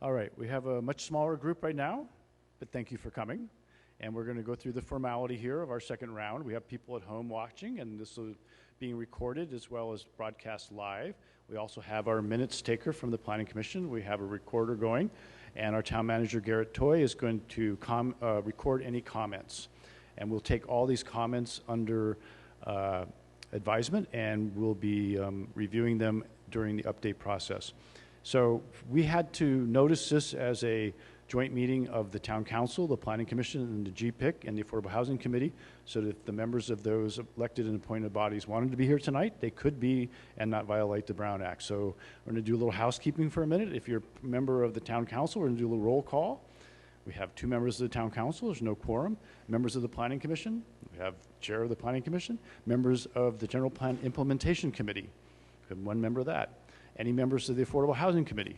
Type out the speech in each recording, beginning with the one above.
All right, we have a much smaller group right now, but thank you for coming. And we're going to go through the formality here of our second round. We have people at home watching, and this is being recorded as well as broadcast live. We also have our minutes taker from the Planning Commission. We have a recorder going, and our town manager, Garrett Toy, is going to record any comments. And we'll take all these comments under advisement, and we'll be reviewing them during the update process. So we had to notice this as a joint meeting of the Town Council, the Planning Commission, and the GPIC, and the Affordable Housing Committee, so that if the members of those elected and appointed bodies wanted to be here tonight, they could be and not violate the Brown Act. So we're going to do a little housekeeping for a minute. If you're a member of the Town Council, we're going to do a little roll call. We have 2 members of the Town Council. There's no quorum. Members of the Planning Commission. We have Chair of the Planning Commission. Members of the General Plan Implementation Committee. We have 1 member of that. Any members of the Affordable Housing Committee?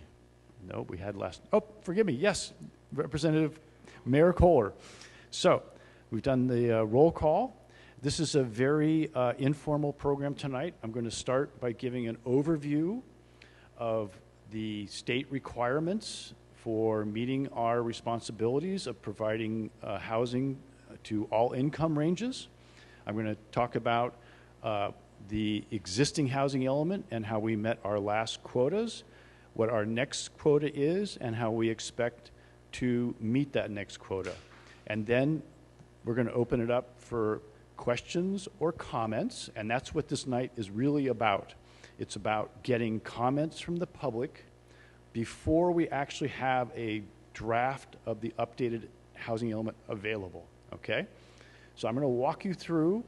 No, we had last. Oh, forgive me. Yes, Representative Mayor Kohler. So we've done the roll call. This is a very informal program tonight. I'm going to start by giving an overview of the state requirements for meeting our responsibilities of providing housing to all income ranges. I'm going to talk about the existing housing element and how we met our last quotas, what our next quota is, and how we expect to meet that next quota. And then we're going to open it up for questions or comments, and that's what this night is really about. It's about getting comments from the public before we actually have a draft of the updated housing element available, okay? So I'm going to walk you through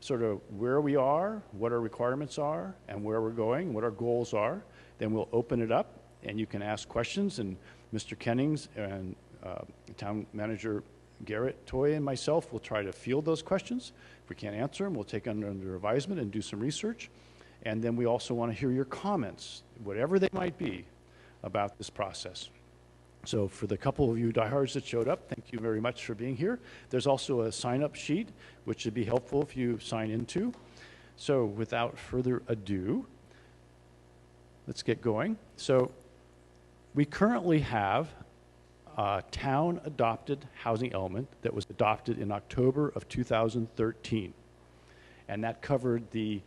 sort of where we are, what our requirements are, and where we're going, what our goals are. Then we'll open it up, and you can ask questions, and Mr. Kennings and Town Manager Garrett Toy and myself will try to field those questions. If we can't answer them, we'll take them under advisement and do some research. And then we also want to hear your comments, whatever they might be, about this process. So for the couple of you diehards that showed up, thank you very much for being here. There's also a sign-up sheet, which would be helpful if you sign into. So without further ado, let's get going. So we currently have a town-adopted housing element that was adopted in October of 2013. And that covered the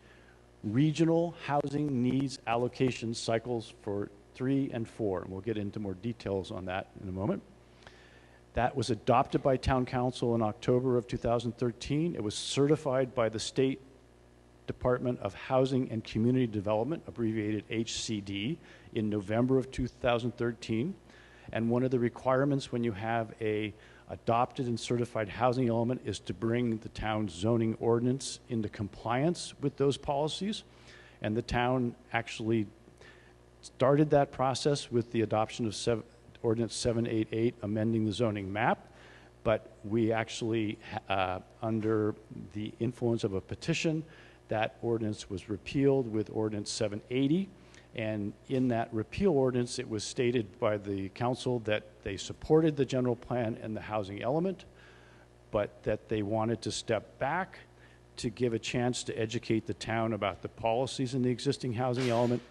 regional housing needs allocation cycles for 3 and 4, and we'll get into more details on that in a moment. That was adopted by Town Council in October of 2013. It was certified by the State Department of Housing and Community Development, abbreviated HCD, in November of 2013. And one of the requirements when you have a adopted and certified housing element is to bring the town's zoning ordinance into compliance with those policies. And the town actually started that process with the adoption of Ordinance 788, amending the zoning map, but we actually, under the influence of a petition, that ordinance was repealed with Ordinance 780, and in that repeal ordinance, it was stated by the council that they supported the general plan and the housing element, but that they wanted to step back to give a chance to educate the town about the policies in the existing housing element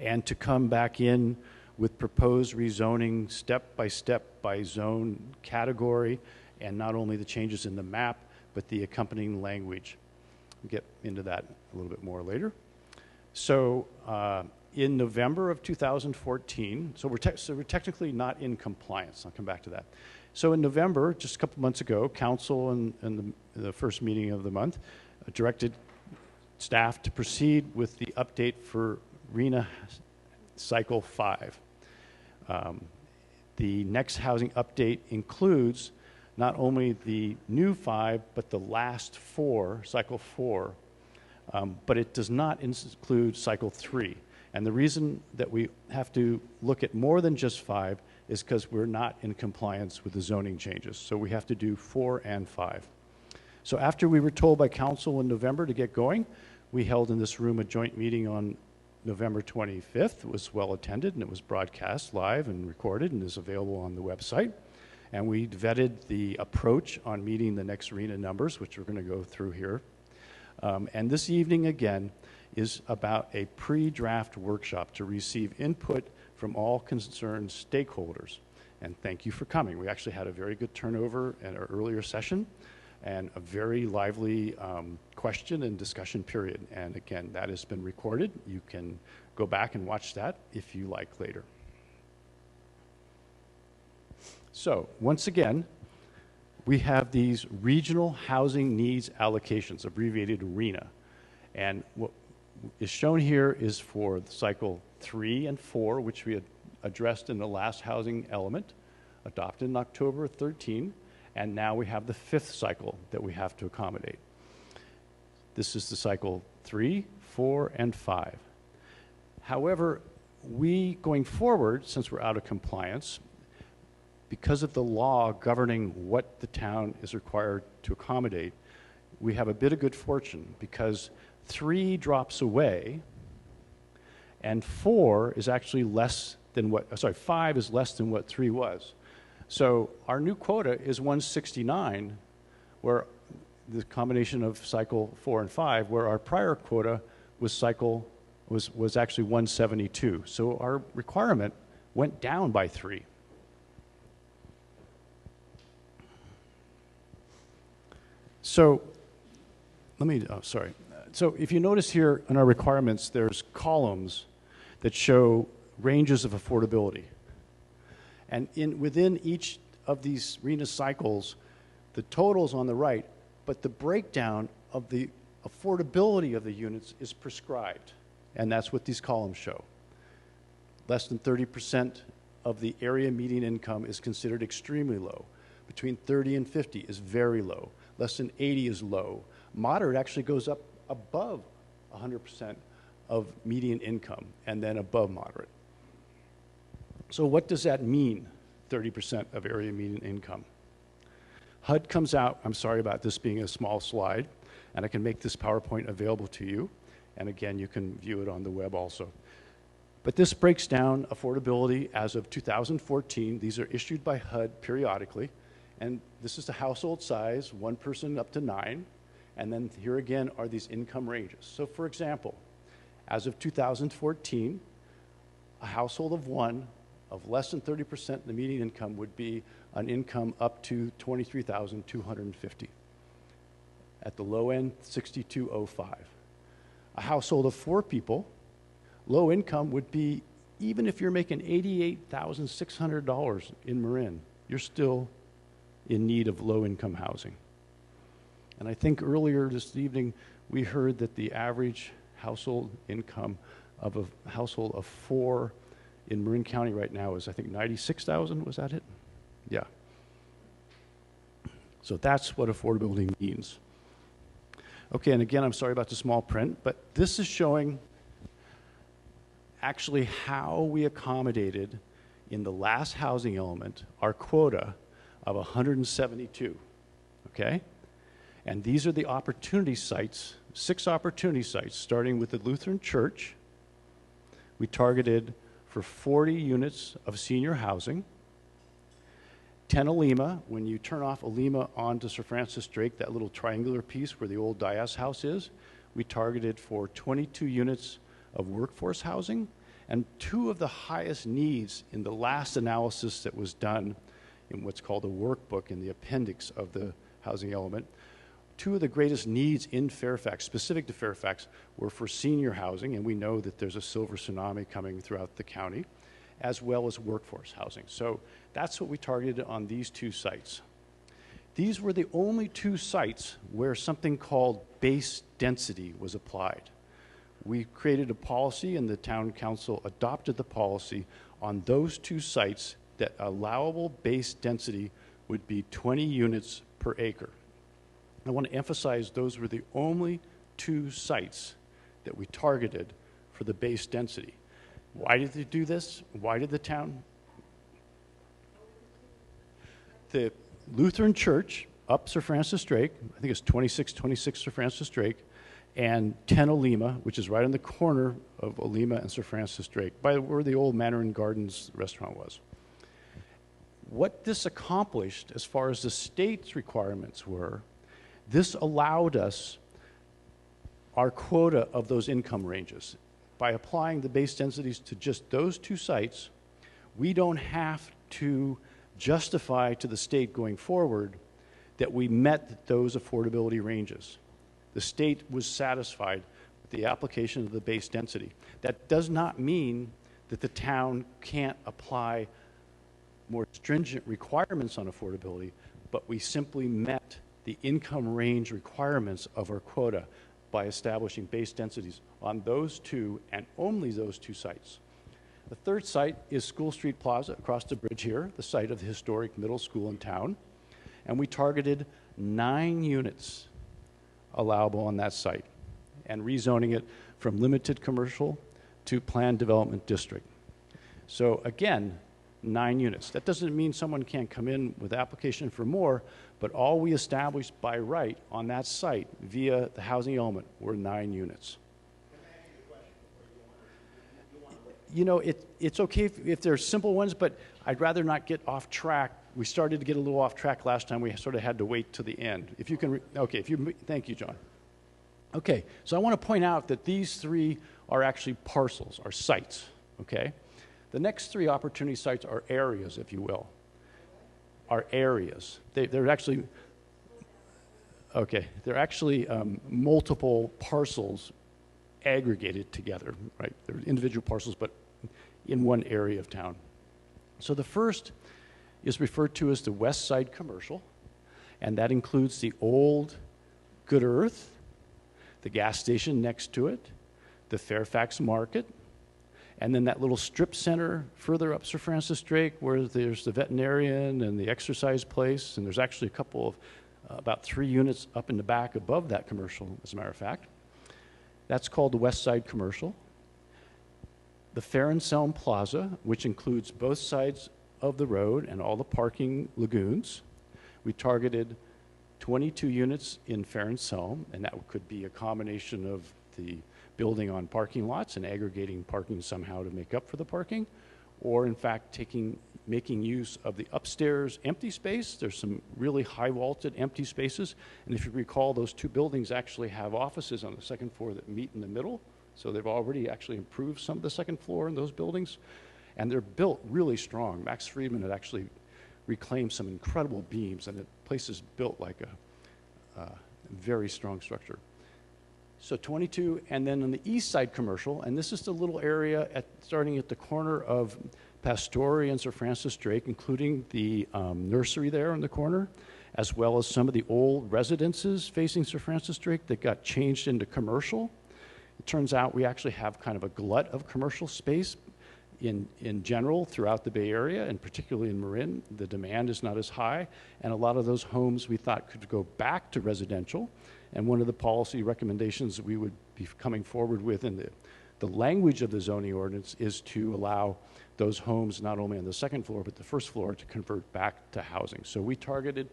and to come back in with proposed rezoning step by step by zone category, and not only the changes in the map, but the accompanying language. We'll get into that a little bit more later. So in November of 2014, so we're technically not in compliance. I'll come back to that. So in November, just a couple months ago, council in the first meeting of the month directed staff to proceed with the update for RENA Cycle 5. The next housing update includes not only the new 5, but the last 4, Cycle 4, but it does not include Cycle 3. And the reason that we have to look at more than just 5 is because we're not in compliance with the zoning changes. So we have to do 4 and 5. So after we were told by council in November to get going, we held in this room a joint meeting on November 25th. It was well attended, and it was broadcast live and recorded and is available on the website. And we vetted the approach on meeting the next RENA numbers, which we're going to go through here. And this evening, again, is about a pre-draft workshop to receive input from all concerned stakeholders. And thank you for coming. We actually had a very good turnover at our earlier session and a very lively question and discussion period. And again, that has been recorded. You can go back and watch that if you like later. So once again, we have these regional housing needs allocations, abbreviated RHNA. And what is shown here is for cycle 3 and 4, which we had addressed in the last housing element, adopted in October 13, and now we have the 5th cycle that we have to accommodate. This is the cycle 3, 4, and 5. However, going forward, since we're out of compliance, because of the law governing what the town is required to accommodate, we have a bit of good fortune because 3 drops away and 4 is actually less than what, 5 is less than what 3 was. So our new quota is 169, where the combination of cycle 4 and 5, where our prior quota was actually 172. So our requirement went down by 3. So So if you notice here in our requirements, there's columns that show ranges of affordability. And within each of these RHNA cycles, the total's on the right, but the breakdown of the affordability of the units is prescribed. And that's what these columns show. Less than 30% of the area median income is considered extremely low. Between 30 and 50 is very low. Less than 80 is low. Moderate actually goes up above 100% of median income and then above moderate. So what does that mean, 30% of area median income? HUD comes out, I'm sorry about this being a small slide, and I can make this PowerPoint available to you. And again, you can view it on the web also. But this breaks down affordability as of 2014. These are issued by HUD periodically. And this is the household size, 1 person up to 9. And then here again are these income ranges. So for example, as of 2014, a household of 1 of less than 30% of the median income would be an income up to $23,250. At the low end, $6,205. A household of 4 people, low income would be, even if you're making $88,600 in Marin, you're still in need of low-income housing. And I think earlier this evening, we heard that the average household income of a household of 4 in Marin County right now is, I think, $96,000, was that it? Yeah. So that's what affordability means. Okay, and again, I'm sorry about the small print, but this is showing actually how we accommodated in the last housing element our quota of 172, okay? And these are the opportunity sites, 6 opportunity sites, starting with the Lutheran Church. We targeted for 40 units of senior housing. 10 Alima, when you turn off Alima onto Sir Francis Drake, that little triangular piece where the old Dias house is, we targeted for 22 units of workforce housing, and 2 of the highest needs in the last analysis that was done in what's called a workbook in the appendix of the housing element. 2 of the greatest needs in Fairfax, specific to Fairfax, were for senior housing, and we know that there's a silver tsunami coming throughout the county, as well as workforce housing. So that's what we targeted on these 2 sites. These were the only 2 sites where something called base density was applied. We created a policy and the town council adopted the policy on those 2 sites that allowable base density would be 20 units per acre. I want to emphasize those were the only 2 sites that we targeted for the base density. Why did they do this? Why did the town? The Lutheran Church up Sir Francis Drake, I think it's 2626 Sir Francis Drake, and 10 Alima, which is right on the corner of Alima and Sir Francis Drake, by where the old Mandarin Gardens restaurant was. What this accomplished, as far as the state's requirements were, this allowed us our quota of those income ranges. by applying the base densities to just those two sites, we don't have to justify to the state going forward that we met those affordability ranges. The state was satisfied with the application of the base density. That does not mean that the town can't apply more stringent requirements on affordability, but we simply met the income range requirements of our quota by establishing base densities on those two and only those two sites. The third site is School Street Plaza across the bridge here, the site of the historic middle school in town. And we targeted 9 units allowable on that site and rezoning it from limited commercial to planned development district. So again, 9 units. That doesn't mean someone can't come in with application for more, but all we established by right on that site via the housing element were 9 units. You know, it's okay if there's simple ones, but I'd rather not get off track. We started to get a little off track last time. We sort of had to wait to the end. If you can, okay, thank you, John. Okay, so I want to point out that these 3 are actually parcels, are sites, okay? The next 3 opportunity sites are areas, if you will, are areas. They're actually, okay, they're actually multiple parcels aggregated together, right? They're individual parcels, but in one area of town. So the first is referred to as the West Side Commercial, and that includes the old Good Earth, the gas station next to it, the Fairfax Market, and then that little strip center further up Sir Francis Drake where there's the veterinarian and the exercise place, and there's actually a couple of, about 3 units up in the back above that commercial, as a matter of fact. That's called the West Side Commercial. The Fair and Selm Plaza, which includes both sides of the road and all the parking lagoons. We targeted 22 units in Fair and Selm, and that could be a combination of the building on parking lots and aggregating parking somehow to make up for the parking, or in fact making use of the upstairs empty space. There's some really high vaulted empty spaces, and if you recall, those 2 buildings actually have offices on the 2nd floor that meet in the middle, so they've already actually improved some of the 2nd floor in those buildings, and they're built really strong. Max Friedman had actually reclaimed some incredible beams, and the place is built like a very strong structure. So 22, and then on the East Side Commercial, and this is the little area starting at the corner of Pastoria and Sir Francis Drake, including the nursery there in the corner, as well as some of the old residences facing Sir Francis Drake that got changed into commercial. It turns out we actually have kind of a glut of commercial space in general throughout the Bay Area, and particularly in Marin. The demand is not as high, and a lot of those homes we thought could go back to residential. And one of the policy recommendations that we would be coming forward with in the language of the zoning ordinance is to allow those homes not only on the 2nd floor, but the 1st floor to convert back to housing. So we targeted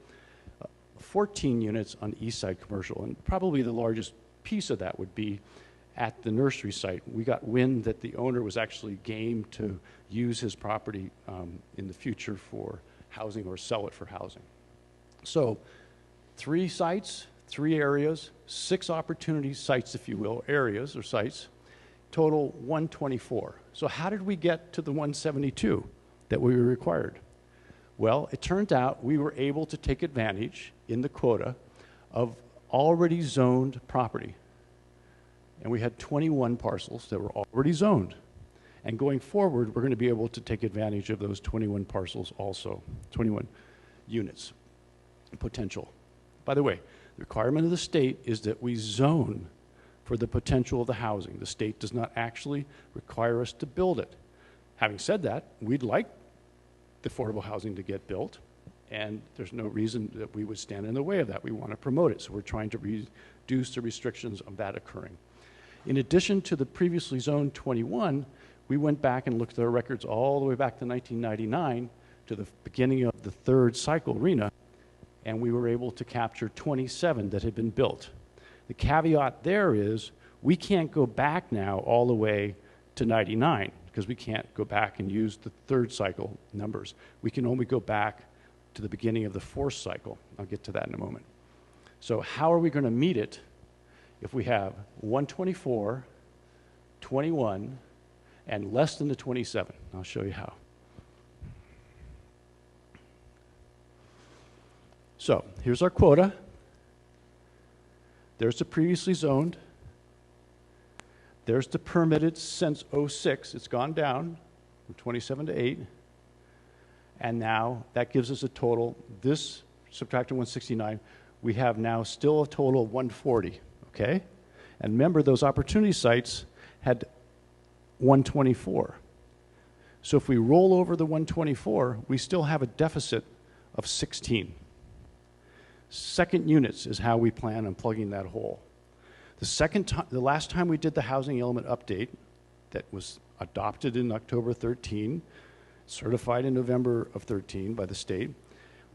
14 units on East Side Commercial, and probably the largest piece of that would be at the nursery site. We got wind that the owner was actually game to use his property in the future for housing or sell it for housing. So 3 sites, 3 areas, 6 opportunity sites, if you will, areas or sites, total 124. So how did we get to the 172 that we were required? Well, it turned out we were able to take advantage in the quota of already zoned property. And we had 21 parcels that were already zoned. And going forward, we're going to be able to take advantage of those 21 parcels also, 21 units potential. By the way, the requirement of the state is that we zone for the potential of the housing. The state does not actually require us to build it. Having said that, we'd like the affordable housing to get built, and there's no reason that we would stand in the way of that. We want to promote it, so we're trying to reduce the restrictions of that occurring. In addition to the previously zoned 21, we went back and looked at our records all the way back to 1999 to the beginning of the 3rd cycle RENA, and we were able to capture 27 that had been built. The caveat there is we can't go back now all the way to 99 because we can't go back and use the 3rd cycle numbers. We can only go back to the beginning of the 4th cycle. I'll get to that in a moment. So how are we going to meet it if we have 124, 21, and less than the 27. I'll show you how. So here's our quota. There's the previously zoned. There's the permitted since '06. It's gone down from 27 to 8. And now that gives us a total, this subtracting 169, we have now still a total of 140, okay? And remember, those opportunity sites had 124. So if we roll over the 124, we still have a deficit of 16. Second units is how we plan on plugging that hole. The last time we did the housing element update that was adopted in October 13, certified in November of 13 by the state,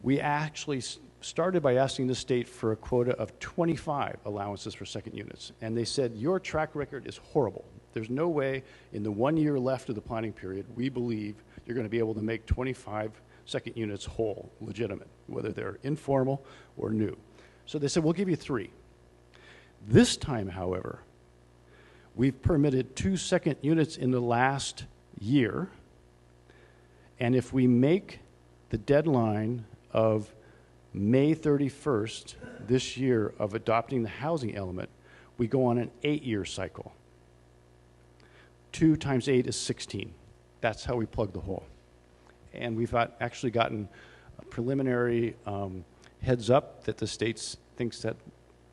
we actually started by asking the state for a quota of 25 allowances for second units. And they said, your track record is horrible. There's no way in the 1 year left of the planning period, we believe you're going to be able to make 25 second units whole, legitimate, whether they're informal or new. So they said, we'll give you 3. This time, however, we've permitted 2 second units in the last year. And if we make the deadline of May 31st this year of adopting the housing element, we go on an 8-year cycle. 2 times 8 is 16. That's how we plug the hole. And we've actually gotten a preliminary heads up that the state thinks that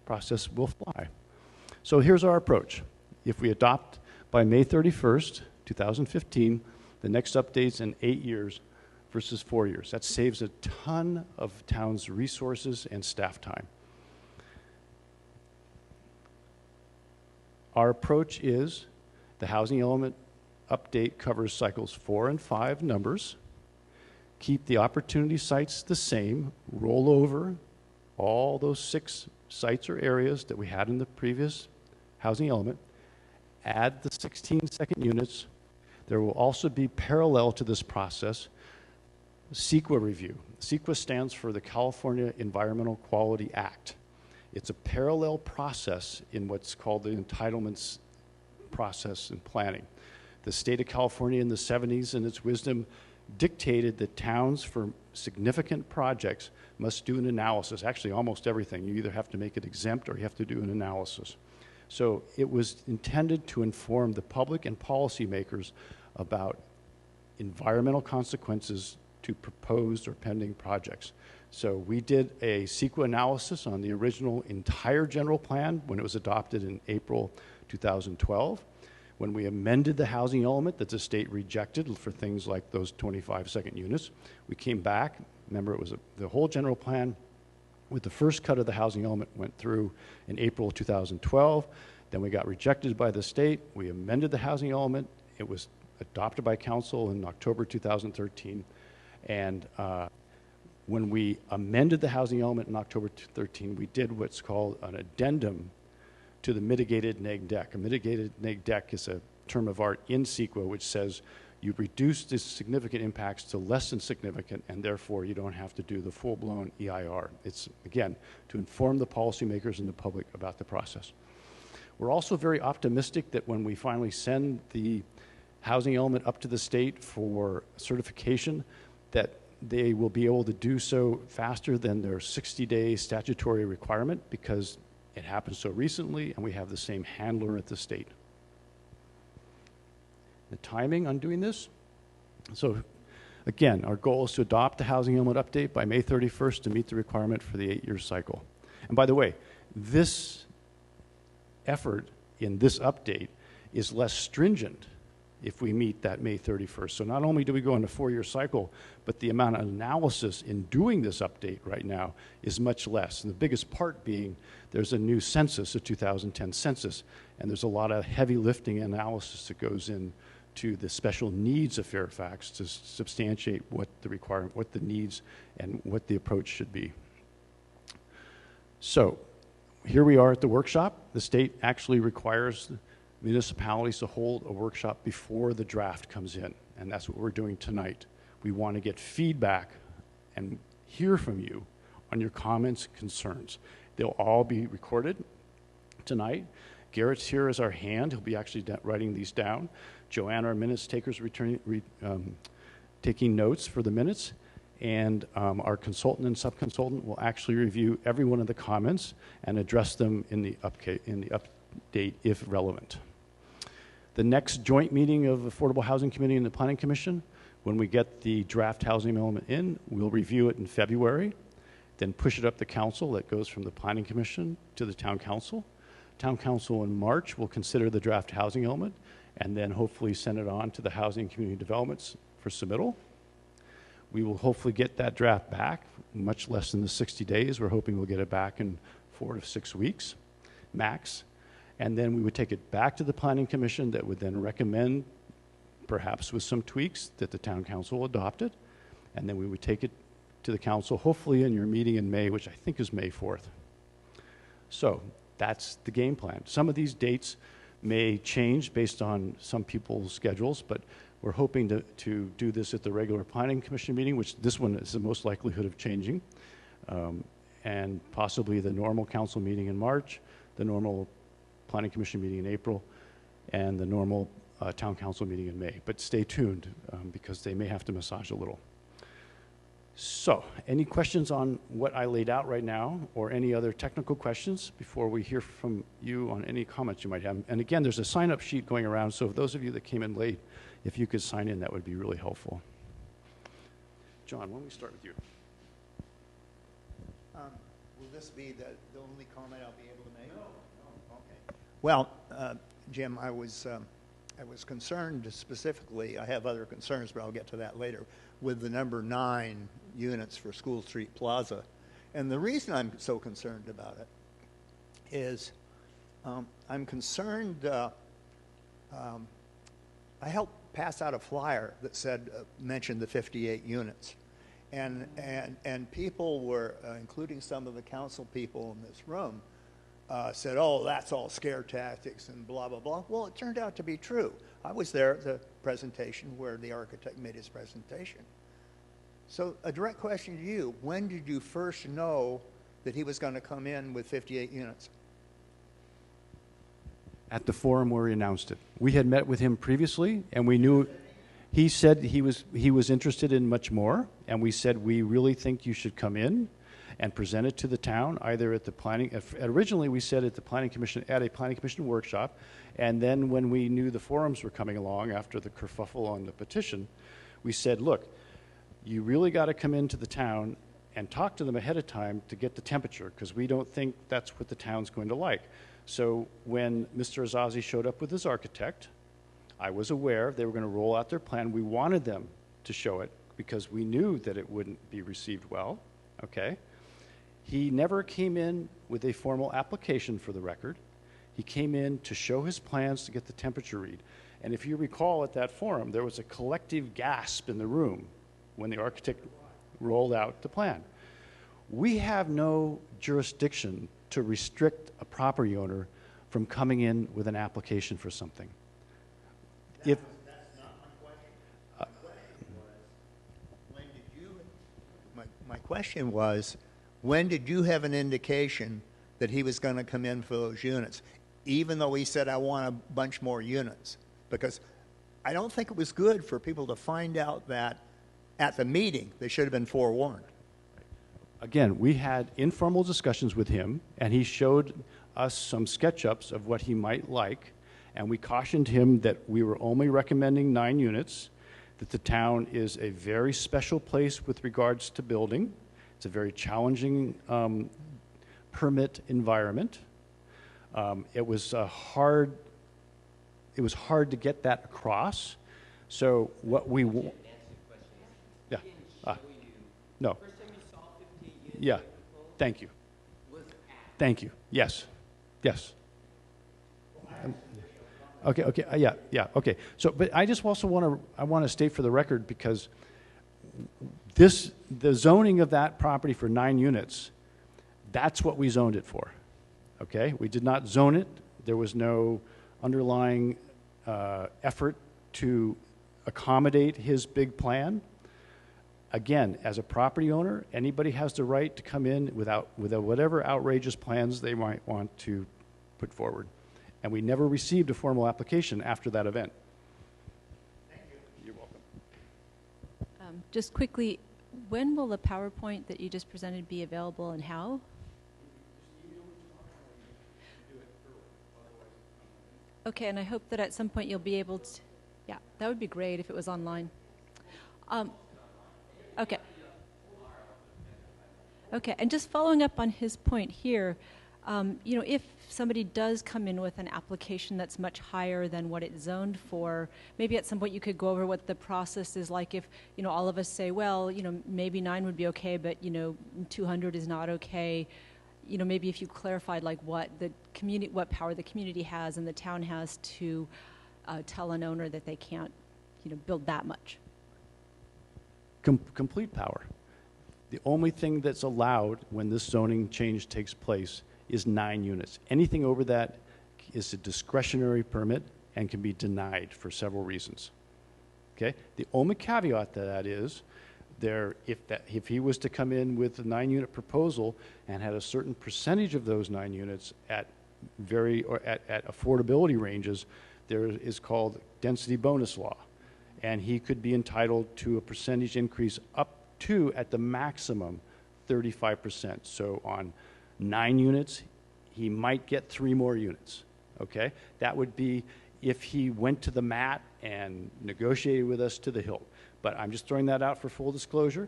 process will fly. So here's our approach. If we adopt by May 31st, 2015, the next update's in 8 years versus 4 years. That saves a ton of towns' resources and staff time. Our approach is the housing element update covers cycles 4 and 5 numbers, keep the opportunity sites the same, roll over all those 6 sites or areas that we had in the previous housing element, add the 16 second units. There will also be parallel to this process CEQA review. CEQA stands for the California Environmental Quality Act. It's a parallel process in what's called the entitlements process in planning. The state of California in the 70s, in its wisdom, dictated that towns for significant projects must do an analysis. Actually, almost everything. You either have to make it exempt or you have to do an analysis. So it was intended to inform the public and policymakers about environmental consequences to proposed or pending projects. So we did a CEQA analysis on the original entire general plan when it was adopted in April 2012. When we amended the housing element that the state rejected for things like those 25 second units, we came back. Remember, it was the whole general plan with the first cut of the housing element went through in April 2012. Then we got rejected by the state. We amended the housing element. It was adopted by council in October 2013. And when we amended the housing element in October 2013, we did what's called an addendum to the mitigated neg deck. A mitigated neg deck is a term of art in CEQA which says you reduce the significant impacts to less than significant, and therefore you don't have to do the full-blown EIR. It's, again, to inform the policymakers and the public about the process. We're also very optimistic that when we finally send the housing element up to the state for certification, that they will be able to do so faster than their 60-day statutory requirement because it happened so recently and we have the same handler at the state. The timing on doing this. So again, our goal is to adopt the housing element update by May 31st to meet the requirement for the 8-year cycle. And by the way, this effort in this update is less stringent if we meet that May 31st. So not only do we go on a 4-year cycle, but the amount of analysis in doing this update right now is much less. And the biggest part being there's a new census, a 2010 census, and there's a lot of heavy lifting analysis that goes into the special needs of Fairfax to substantiate what the requirement, what the needs, and what the approach should be. So here we are at the workshop. The state actually requires municipalities to hold a workshop before the draft comes in, and that's what we're doing tonight. We want to get feedback and hear from you on your comments, concerns. They'll all be recorded tonight, Garrett's here as our hand. He'll be actually writing these down. Joanne, our minutes takers, taking notes for the minutes. And our consultant and sub-consultant will actually review every one of the comments and address them in the update if relevant. The next joint meeting of Affordable Housing Committee and the Planning Commission, when we get the draft housing element in, we'll review it in February, then push it up to council. That goes from the Planning Commission to the Town Council. Town Council in March will consider the draft housing element and then hopefully send it on to the Housing and Community Developments for submittal. We will hopefully get that draft back, much less than the 60 days. We're hoping we'll get it back in 4 to 6 weeks, max. And then we would take it back to the Planning Commission that would then recommend, perhaps with some tweaks, that the Town Council adopt it. And then we would take it to the council, hopefully in your meeting in May, which I think is May 4th. So that's the game plan. Some of these dates may change based on some people's schedules, but we're hoping to do this at the regular Planning Commission meeting, which this one is the most likelihood of changing, and possibly the normal council meeting in March, the normal Planning Commission meeting in April, and the normal Town Council meeting in May. But stay tuned because they may have to massage a little. So, any questions on what I laid out right now, or any other technical questions before we hear from you on any comments you might have? And again, there's a sign-up sheet going around, so those of you that came in late, if you could sign in, that would be really helpful. John, why don't we start with you? Will this be the only comment I'll be able to make? No. Okay. Well, Jim, I was concerned specifically, I have other concerns, but I'll get to that later, with the number 9 units for School Street Plaza. And the reason I'm so concerned about it is I'm concerned, I helped pass out a flyer that said, mentioned the 58 units. And people were, including some of the council people in this room, said, oh, that's all scare tactics and blah, blah, blah. Well, it turned out to be true. I was there at the presentation where the architect made his presentation. So a direct question to you, when did you first know that he was going to come in with 58 units? At the forum where he announced it. We had met with him previously, and we knew he said he was interested in much more, and we said we really think you should come in and present it to the town, either at the planning, originally we said at the planning commission, at a planning commission workshop, and then when we knew the forums were coming along after the kerfuffle on the petition, we said, look, you really got to come into the town and talk to them ahead of time to get the temperature, because we don't think that's what the town's going to like. So when Mr. Azazi showed up with his architect, I was aware they were going to roll out their plan. We wanted them to show it because we knew that it wouldn't be received well, okay? He never came in with a formal application for the record. He came in to show his plans to get the temperature read. And if you recall at that forum, there was a collective gasp in the room when the architect rolled out the plan. We have no jurisdiction to restrict a property owner from coming in with an application for something. That's not my question. My question was, when did you have an indication that he was going to come in for those units, even though he said, I want a bunch more units? Because I don't think it was good for people to find out that at the meeting they should have been forewarned. Again, we had informal discussions with him, and he showed us some SketchUps of what he might like, and we cautioned him that we were only recommending 9 units, that the town is a very special place with regards to building. It's a very challenging permit environment. It was hard to get that across. So what we yeah. No. Yeah, thank you. Thank you. Yes, yes. Okay, yeah, okay. So, but I just also want to state for the record, because the zoning of that property for 9 units, that's what we zoned it for. Okay, we did not zone it. There was no underlying effort to accommodate his big plan. Again, as a property owner, anybody has the right to come in with whatever outrageous plans they might want to put forward. And we never received a formal application after that event. Thank you. You're welcome. Just quickly, when will the PowerPoint that you just presented be available and how? Okay, and I hope that at some point you'll be able to, yeah, that would be great if it was online. Okay. Okay, and just following up on his point here, if somebody does come in with an application that's much higher than what it's zoned for, maybe at some point you could go over what the process is like if, all of us say, well, maybe 9 would be okay, but, 200 is not okay. Maybe if you clarified like what power the community has and the town has to tell an owner that they can't, build that much. Complete power. The only thing that's allowed when this zoning change takes place is 9 units. Anything over that is a discretionary permit and can be denied for several reasons. Okay? The only caveat to that is if he was to come in with a 9-unit proposal and had a certain percentage of those 9 units at affordability ranges, there is called density bonus law. And he could be entitled to a percentage increase up to, at the maximum, 35%. So on 9 units, he might get 3 more units, okay? That would be if he went to the mat and negotiated with us to the hilt. But I'm just throwing that out for full disclosure.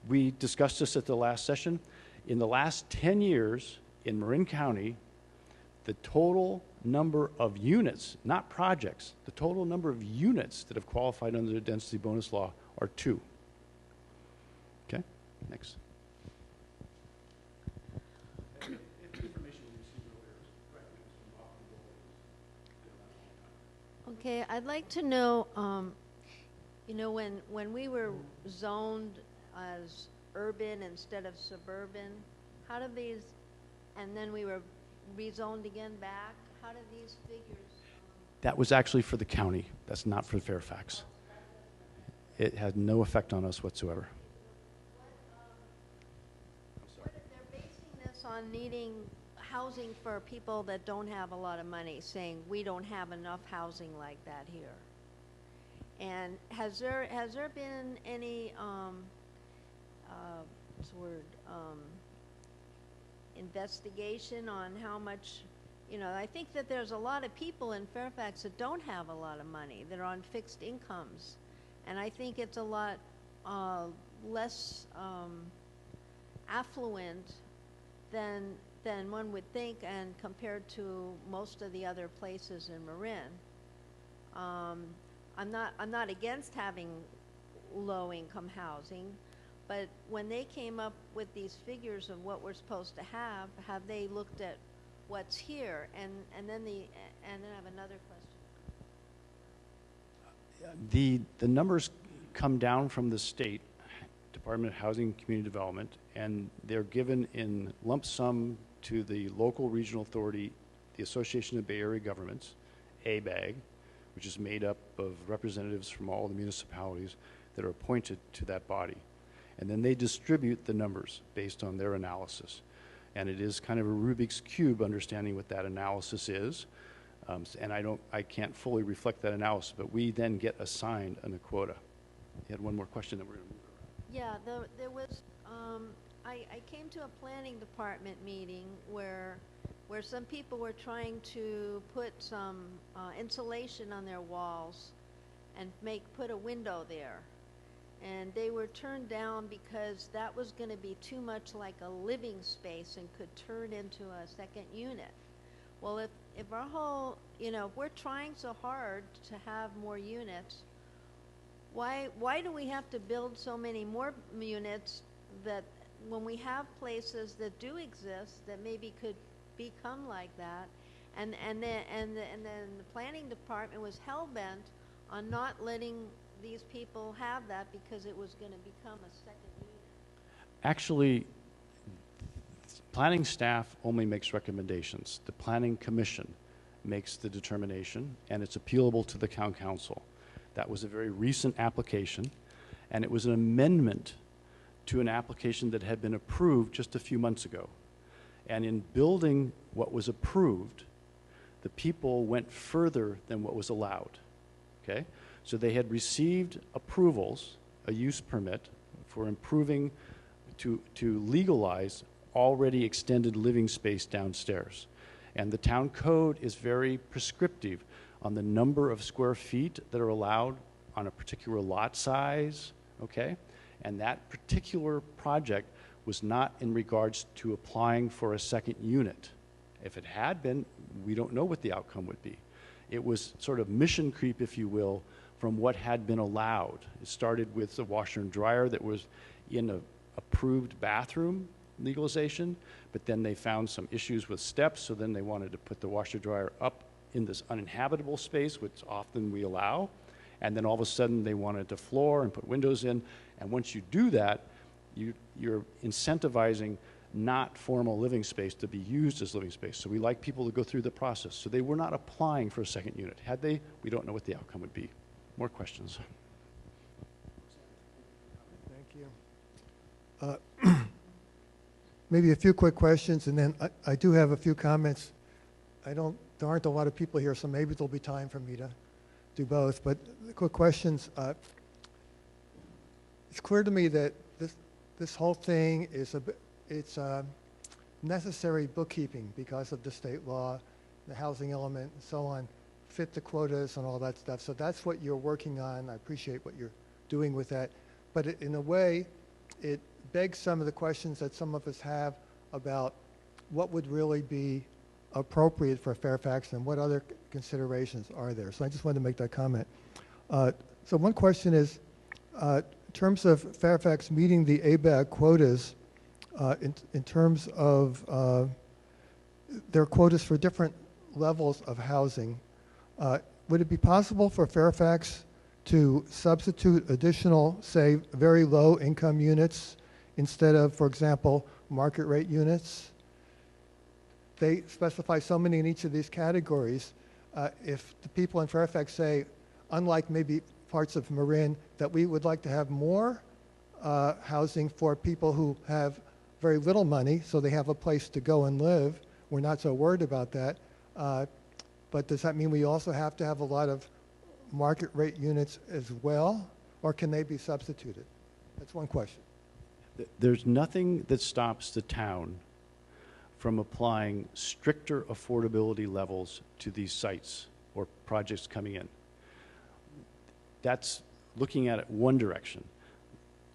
We discussed this at the last session. In the last 10 years in Marin County, the total number of units, not projects, the total number of units that have qualified under the density bonus law are 2. Okay, next. Okay, I'd like to know, when we were zoned as urban instead of suburban, how do these, and then we were rezoned again back, how do these figures? That was actually for the county. That's not for Fairfax. It had no effect on us whatsoever. They're basing this on needing housing for people that don't have a lot of money, saying we don't have enough housing like that here. And has there been any investigation on how much? I think that there's a lot of people in Fairfax that don't have a lot of money, that are on fixed incomes, and I think it's a lot less affluent than one would think, and compared to most of the other places in Marin. I'm not against having low-income housing, but when they came up with these figures of what we're supposed to have they looked at what's here? And then I have another question. The numbers come down from the state Department of Housing and Community Development, and they're given in lump sum to the local regional authority, the Association of Bay Area Governments, ABAG, which is made up of representatives from all the municipalities that are appointed to that body. And then they distribute the numbers based on their analysis. And it is kind of a Rubik's Cube understanding what that analysis is. And I can't fully reflect that analysis, but we then get assigned a quota. You had one more question that we're going to move around. Yeah, there was, I came to a planning department meeting where some people were trying to put some insulation on their walls and put a window there. And they were turned down because that was going to be too much like a living space and could turn into a second unit. Well, if our whole, if we're trying so hard to have more units, why do we have to build so many more units that when we have places that do exist that maybe could become like that? And then the planning department was hell-bent on not letting these people have that because it was going to become a second unit. Actually, planning staff only makes recommendations. The planning commission makes the determination, and it's appealable to the town council. That was a very recent application, and it was an amendment to an application that had been approved just a few months ago. And in building what was approved, the people went further than what was allowed, okay? So they had received approvals, a use permit for improving, to legalize already extended living space downstairs. And the town code is very prescriptive on the number of square feet that are allowed on a particular lot size, okay? And that particular project was not in regards to applying for a second unit. If it had been, we don't know what the outcome would be. It was sort of mission creep, if you will, from what had been allowed. It started with the washer and dryer that was in a approved bathroom legalization, but then they found some issues with steps, so then they wanted to put the washer dryer up in this uninhabitable space, which often we allow, and then all of a sudden they wanted to floor and put windows in, and once you do that, you're incentivizing not formal living space to be used as living space. So we like people to go through the process. So they were not applying for a second unit. Had they, we don't know what the outcome would be. More questions? Thank you. Maybe a few quick questions, and then I do have a few comments. There aren't a lot of people here, so maybe there'll be time for me to do both. But the quick questions. It's clear to me that this whole thing is it's necessary bookkeeping because of the state law, the housing element, and so on, fit the quotas and all that stuff. So that's what you're working on. I appreciate what you're doing with that. But in a way, it begs some of the questions that some of us have about what would really be appropriate for Fairfax and what other considerations are there. So I just wanted to make that comment. So one question is, in terms of Fairfax meeting the ABAG quotas, in terms of their quotas for different levels of housing, would it be possible for Fairfax to substitute additional, say, very low income units instead of, for example, market rate units? They specify so many in each of these categories. If the people in Fairfax say, unlike maybe parts of Marin, that we would like to have more housing for people who have very little money, so they have a place to go and live. We're not so worried about that. But does that mean we also have to have a lot of market rate units as well, or can they be substituted? That's one question. There's nothing that stops the town from applying stricter affordability levels to these sites or projects coming in. That's looking at it one direction.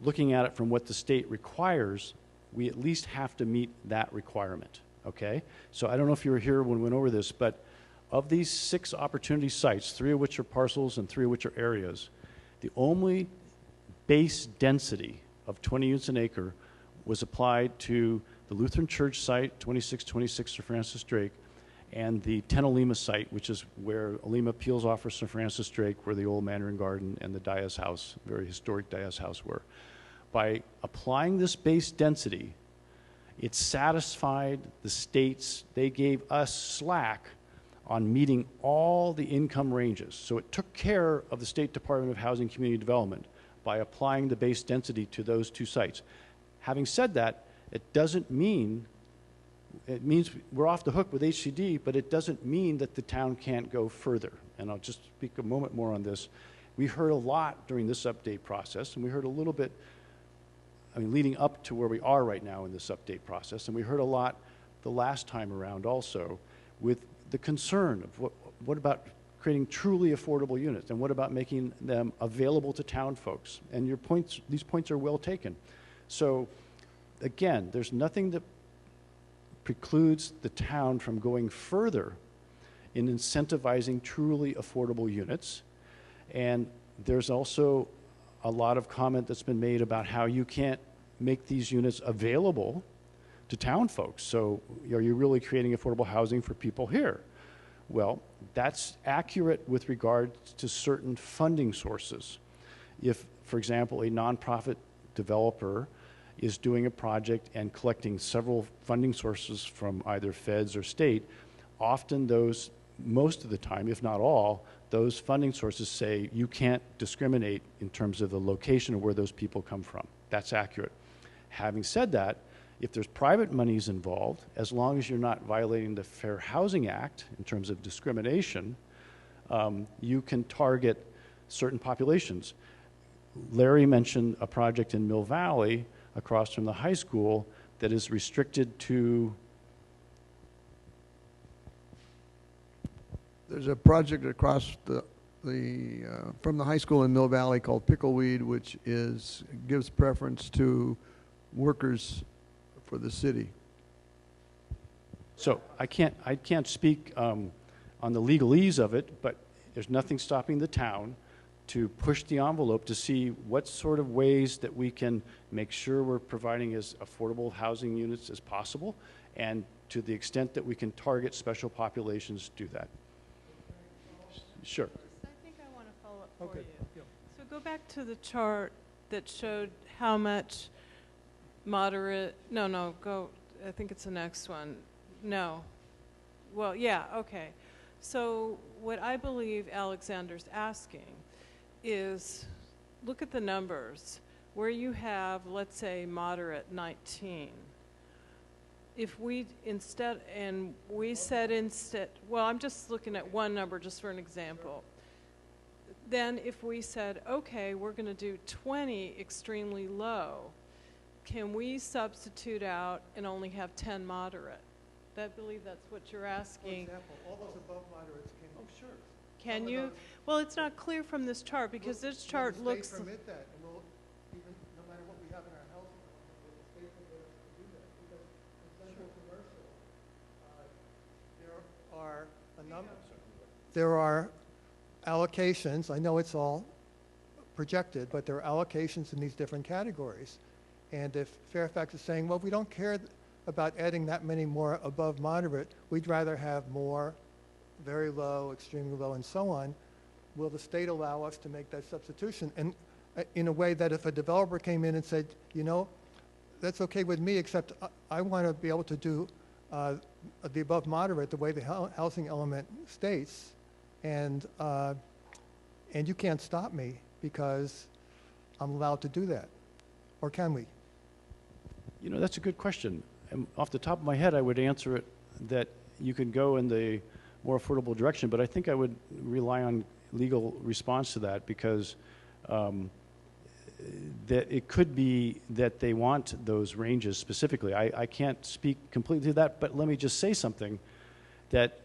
Looking at it from what the state requires, we at least have to meet that requirement, okay? So I don't know if you were here when we went over this, but of these 6 opportunity sites, 3 of which are parcels and 3 of which are areas, the only base density of 20 units an acre was applied to the Lutheran Church site, 2626 Sir Francis Drake, and the 10 Alima site, which is where Alima peels off for Sir Francis Drake, where the old Mandarin Garden and the Dias House, very historic Dias House, were. By applying this base density, it satisfied the states. They gave us slack on meeting all the income ranges. So it took care of the State Department of Housing and Community Development by applying the base density to those 2 sites. Having said that, it means we're off the hook with HCD, but it doesn't mean that the town can't go further. And I'll just speak a moment more on this. We heard a lot during this update process, and we heard a little bit, leading up to where we are right now in this update process, and we heard a lot the last time around also with the concern of what about creating truly affordable units, and what about making them available to town folks? And these points are well taken. So again, there's nothing that precludes the town from going further in incentivizing truly affordable units. And there's also a lot of comment that's been made about how you can't make these units available to town folks. So are you really creating affordable housing for people here? Well, that's accurate with regard to certain funding sources. If, for example, a nonprofit developer is doing a project and collecting several funding sources from either feds or state, often those, most of the time, if not all, those funding sources say you can't discriminate in terms of the location of where those people come from. That's accurate. Having said that, If there's private monies involved, as long as you're not violating the Fair Housing Act in terms of discrimination, you can target certain populations. Larry mentioned a project in Mill Valley across from the high school that is restricted to. There's a project across from the high school in Mill Valley called Pickleweed, which gives preference to workers for the city. So I can't speak on the legalese of it, but there's nothing stopping the town to push the envelope to see what sort of ways that we can make sure we're providing as affordable housing units as possible, and to the extent that we can target special populations, do that. Sure. I think I want to follow up for you. So go back to the chart that showed how much moderate, go, I think it's the next one. No. Well, yeah, okay. So what I believe Alexander's asking is, look at the numbers. Where you have, let's say, moderate 19. If we instead, and we said instead, well, I'm just looking at one number just for an example. Then if we said, okay, we're going to do 20 extremely low, can we substitute out and only have 10 moderate? I believe that's what you're asking. For example, all those above moderates can. Oh, sure. Can you? Well, it's not clear from this chart because this chart looks. Will the state permit that? And will, even no matter what we have in our housing, will the state permit us to do that? Because in central commercial, there are a number. There are allocations. I know it's all projected, but there are allocations in these different categories. And if Fairfax is saying, well, we don't care about adding that many more above moderate, we'd rather have more very low, extremely low, and so on, will the state allow us to make that substitution? And in a way that if a developer came in and said, you know, that's okay with me, except I want to be able to do the above moderate the way the housing element states, and you can't stop me because I'm allowed to do that. Or can we? You know, that's a good question. And off the top of my head, I would answer it that you could go in the more affordable direction, but I think I would rely on legal response to that, because that it could be that they want those ranges specifically. I can't speak completely to that, but let me just say something, that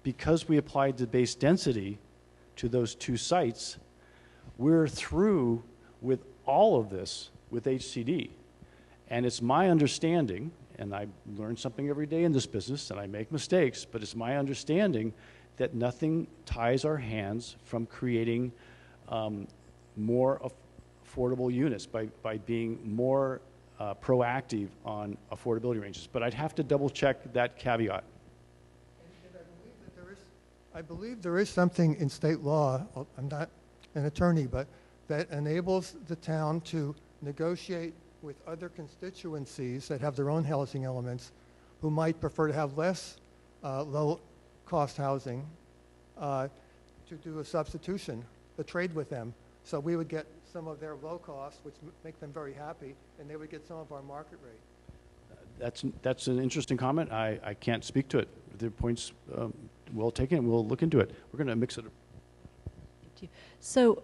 because we applied the base density to those two sites, we're through with all of this with HCD. And it's my understanding, and I learn something every day in this business, and I make mistakes, but it's my understanding that nothing ties our hands from creating more affordable units by being more proactive on affordability ranges. But I'd have to double check that caveat. And I believe there is something in state law, I'm not an attorney, but that enables the town to negotiate with other constituencies that have their own housing elements who might prefer to have less low-cost housing to do a substitution, a trade with them. So we would get some of their low cost, which make them very happy, and they would get some of our market rate. That's an interesting comment. I can't speak to it. The point's well taken, and we'll look into it. We're going to mix it. So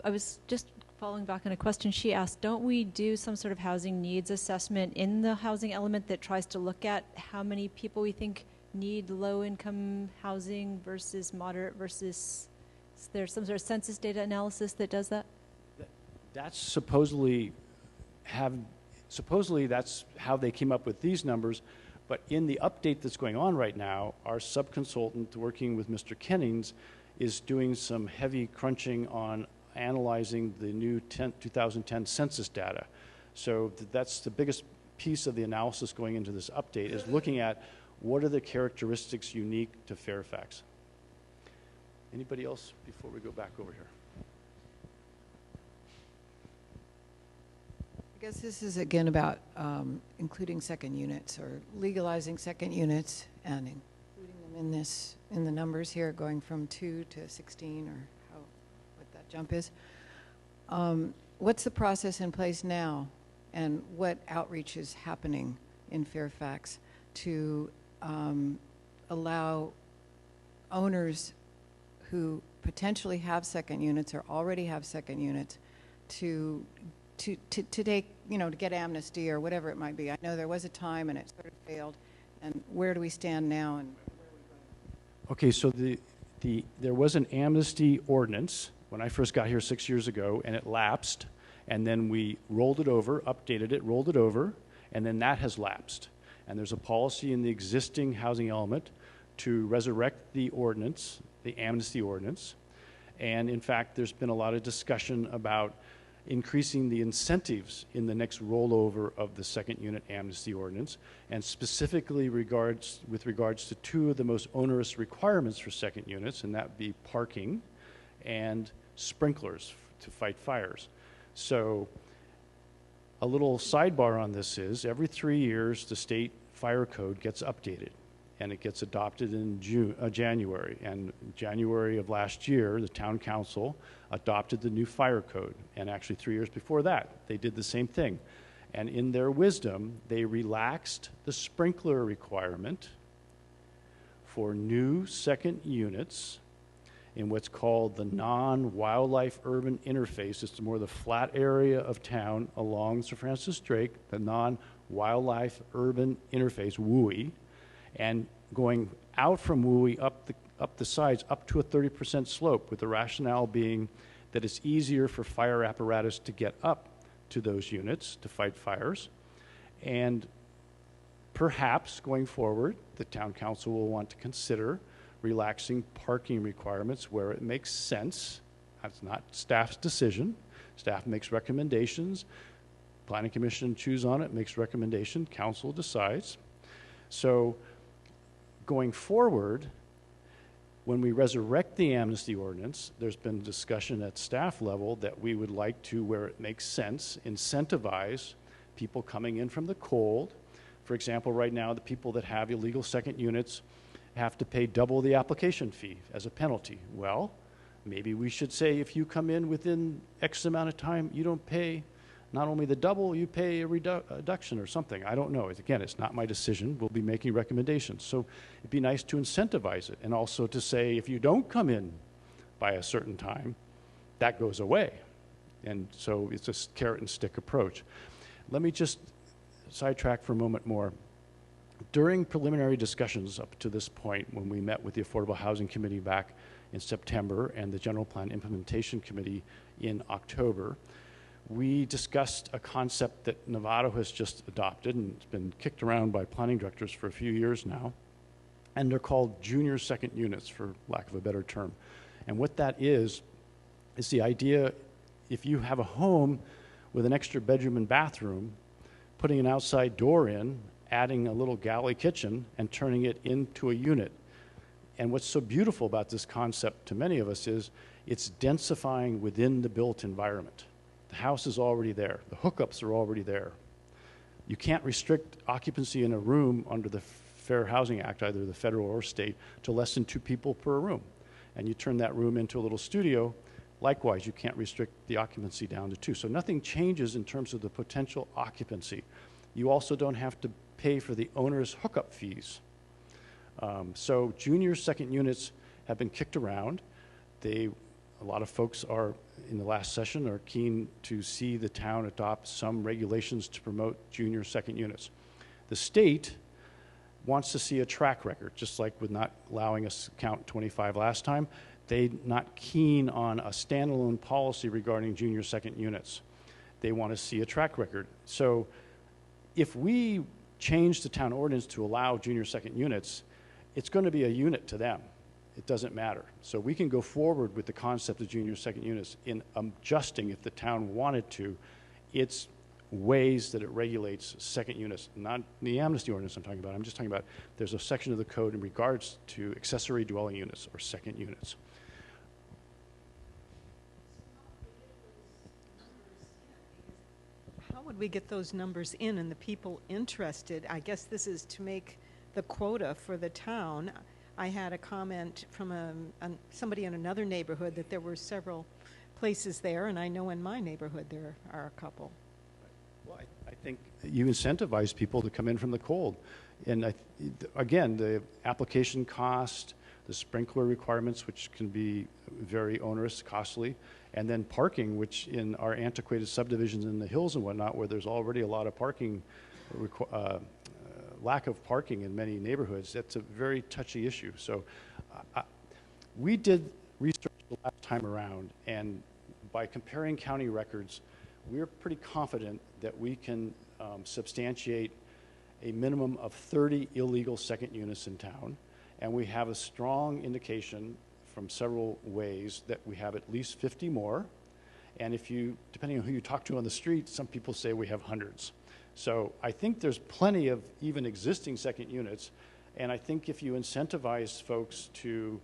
I was just following back on a question she asked. Don't we do some sort of housing needs assessment in the housing element that tries to look at how many people we think need low-income housing versus moderate versus, is there some sort of census data analysis that does that? That's supposedly that's how they came up with these numbers, but in the update that's going on right now, our sub-consultant working with Mr. Kennings is doing some heavy crunching on analyzing the new 2010 census data. So that's the biggest piece of the analysis going into this update, is looking at what are the characteristics unique to Fairfax. Anybody else before we go back over here? I guess this is again about including second units or legalizing second units and including them in the numbers here, going from 2 to 16 or what that jump is. What's the process in place now and what outreach is happening in Fairfax to allow owners who potentially have second units or already have second units to take, to get amnesty or whatever it might be. I know there was a time and it sort of failed. And where do we stand now? And Okay, so there was an amnesty ordinance when I first got here 6 years ago, and it lapsed, and then we rolled it over, updated it, rolled it over, and then that has lapsed. And there's a policy in the existing housing element to resurrect the ordinance, the amnesty ordinance. And in fact, there's been a lot of discussion about increasing the incentives in the next rollover of the second unit amnesty ordinance, and specifically with regards to two of the most onerous requirements for second units, and that would be parking and sprinklers to fight fires. So a little sidebar on this is every 3 years the state fire code gets updated, and it gets adopted in January. And January of last year, the town council adopted the new fire code. And actually 3 years before that, they did the same thing. And in their wisdom, they relaxed the sprinkler requirement for new second units in what's called the non-wildlife urban interface. It's more the flat area of town along Sir Francis Drake, the non-wildlife urban interface, WUI, and going out from WUI up the sides up to a 30% slope, with the rationale being that it's easier for fire apparatus to get up to those units to fight fires. And perhaps going forward, the town council will want to consider relaxing parking requirements where it makes sense. That's not staff's decision. Staff makes recommendations. Planning Commission chews on it, makes recommendation. Council decides. So going forward, when we resurrect the amnesty ordinance, there's been discussion at staff level that we would like to, where it makes sense, incentivize people coming in from the cold. For example, right now, the people that have illegal second units have to pay double the application fee as a penalty. Well, maybe we should say if you come in within X amount of time, you don't pay not only the double, you pay a reduction or something. I don't know. Again, it's not my decision. We'll be making recommendations. So it'd be nice to incentivize it, and also to say if you don't come in by a certain time, that goes away. And so it's a carrot and stick approach. Let me just sidetrack for a moment more. During preliminary discussions up to this point, when we met with the Affordable Housing Committee back in September and the General Plan Implementation Committee in October, we discussed a concept that Nevada has just adopted, and it's been kicked around by planning directors for a few years now, and they're called junior second units, for lack of a better term. And what that is the idea, if you have a home with an extra bedroom and bathroom, putting an outside door in, adding a little galley kitchen, and turning it into a unit. And what's so beautiful about this concept to many of us is it's densifying within the built environment. The house is already there. The hookups are already there. You can't restrict occupancy in a room under the Fair Housing Act, either the federal or state, to less than 2 people per room. And you turn that room into a little studio. Likewise, you can't restrict the occupancy down to 2. So nothing changes in terms of the potential occupancy. You also don't have to pay for the owner's hookup fees. So junior second units have been kicked around. A lot of folks are, in the last session, are keen to see the town adopt some regulations to promote junior second units. The state wants to see a track record, just like with not allowing us to count 25 last time. They're not keen on a standalone policy regarding junior second units. They want to see a track record. So if we change the town ordinance to allow junior second units, it's going to be a unit to them. It doesn't matter. So we can go forward with the concept of junior second units in adjusting, if the town wanted to, its ways that it regulates second units. Not the amnesty ordinance I'm talking about. I'm just talking about there's a section of the code in regards to accessory dwelling units or second units. How would we get those numbers in and the people interested? I guess this is to make the quota for the town. I had a comment from somebody in another neighborhood that there were several places there, and I know in my neighborhood there are a couple. Well, I think you incentivize people to come in from the cold. And again, the application cost, the sprinkler requirements, which can be very onerous, costly, and then parking, which in our antiquated subdivisions in the hills and whatnot, where there's already a lot of parking, lack of parking in many neighborhoods, that's a very touchy issue. So we did research the last time around, and by comparing county records, we're pretty confident that we can substantiate a minimum of 30 illegal second units in town. And we have a strong indication from several ways that we have at least 50 more. And if you, depending on who you talk to on the street, some people say we have hundreds. So I think there's plenty of even existing second units. And I think if you incentivize folks to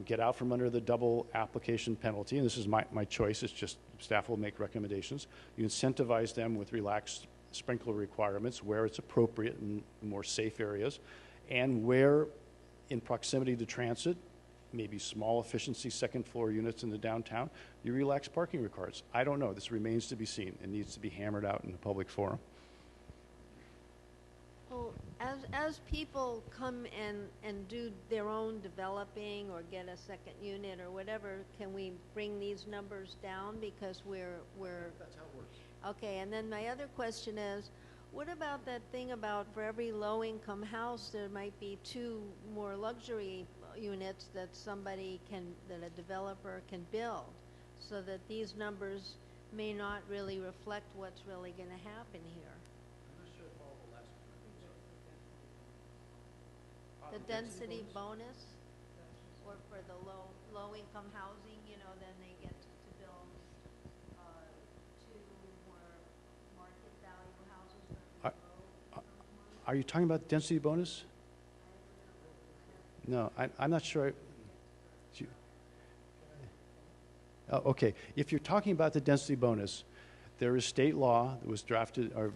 get out from under the double application penalty, and this is my choice, it's just staff will make recommendations. You incentivize them with relaxed sprinkler requirements where it's appropriate in more safe areas, and where in proximity to transit, maybe small efficiency second floor units in the downtown, you relax parking requirements. I don't know. This remains to be seen and needs to be hammered out in the public forum. Well, as people come and do their own developing or get a second unit or whatever, can we bring these numbers down because we're That's how it works. Okay, and then my other question is, what about that thing about for every low-income house there might be 2 more luxury units that that a developer can build, so that these numbers may not really reflect what's really going to happen here? The density bonus, or for the low-income housing, then they get to build 2 more market value houses for the low. Are you talking about density bonus? No, I'm not sure. Oh, okay. If you're talking about the density bonus, there is state law that was drafted or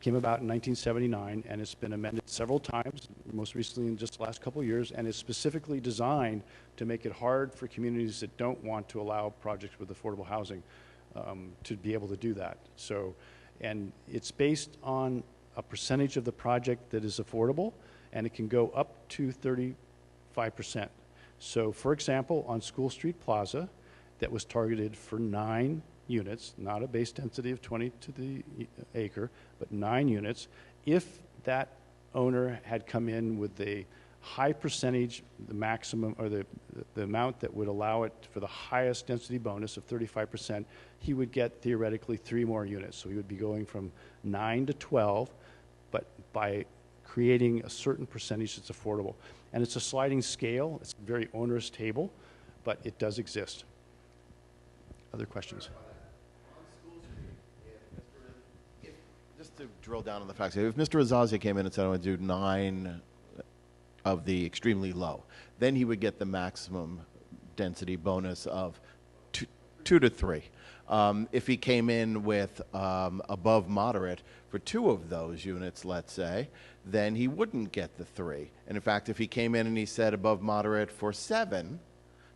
came about in 1979, and it's been amended several times, most recently in just the last couple of years, and is specifically designed to make it hard for communities that don't want to allow projects with affordable housing to be able to do that. So, and it's based on a percentage of the project that is affordable, and it can go up to 35%. So, for example, on School Street Plaza, that was targeted for 9 units, not a base density of 20 to the acre, but 9 units. If that owner had come in with a high percentage, the maximum, or the amount that would allow it for the highest density bonus of 35%, he would get theoretically 3 more units. So he would be going from 9 to 12, but by creating a certain percentage that's affordable. And it's a sliding scale. It's a very onerous table, but it does exist. Other questions? Just to drill down on the facts, if Mr. Azazia came in and said, I want to do 9 of the extremely low, then he would get the maximum density bonus of 2 to 3. If he came in with above moderate for 2 of those units, let's say, then he wouldn't get the 3. And in fact, if he came in and he said above moderate for 7,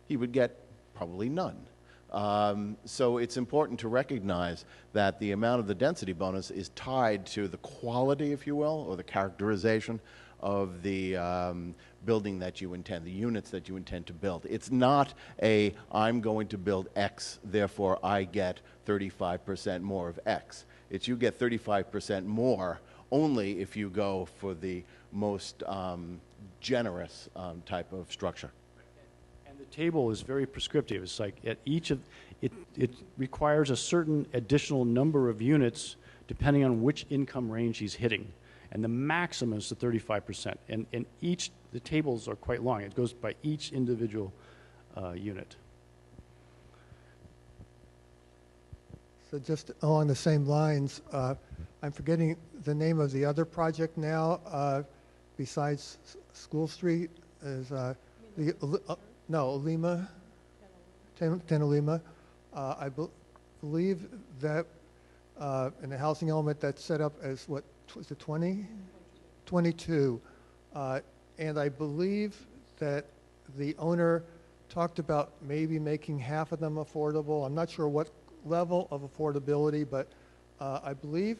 he would get probably none. So it's important to recognize that the amount of the density bonus is tied to the quality, if you will, or the characterization of the building that you intend, the units that you intend to build. It's not a, I'm going to build X, therefore I get 35% more of X. It's you get 35% more only if you go for the most generous type of structure. The table is very prescriptive. It's like at each of it requires a certain additional number of units depending on which income range he's hitting, and the maximum is the 35%. And the tables are quite long. It goes by each individual unit. So just along the same lines, I'm forgetting the name of the other project now besides School Street is Olima, Tenolima. I believe that in the housing element that's set up as what, was it 20? 22. And I believe that the owner talked about maybe making half of them affordable. I'm not sure what level of affordability, but I believe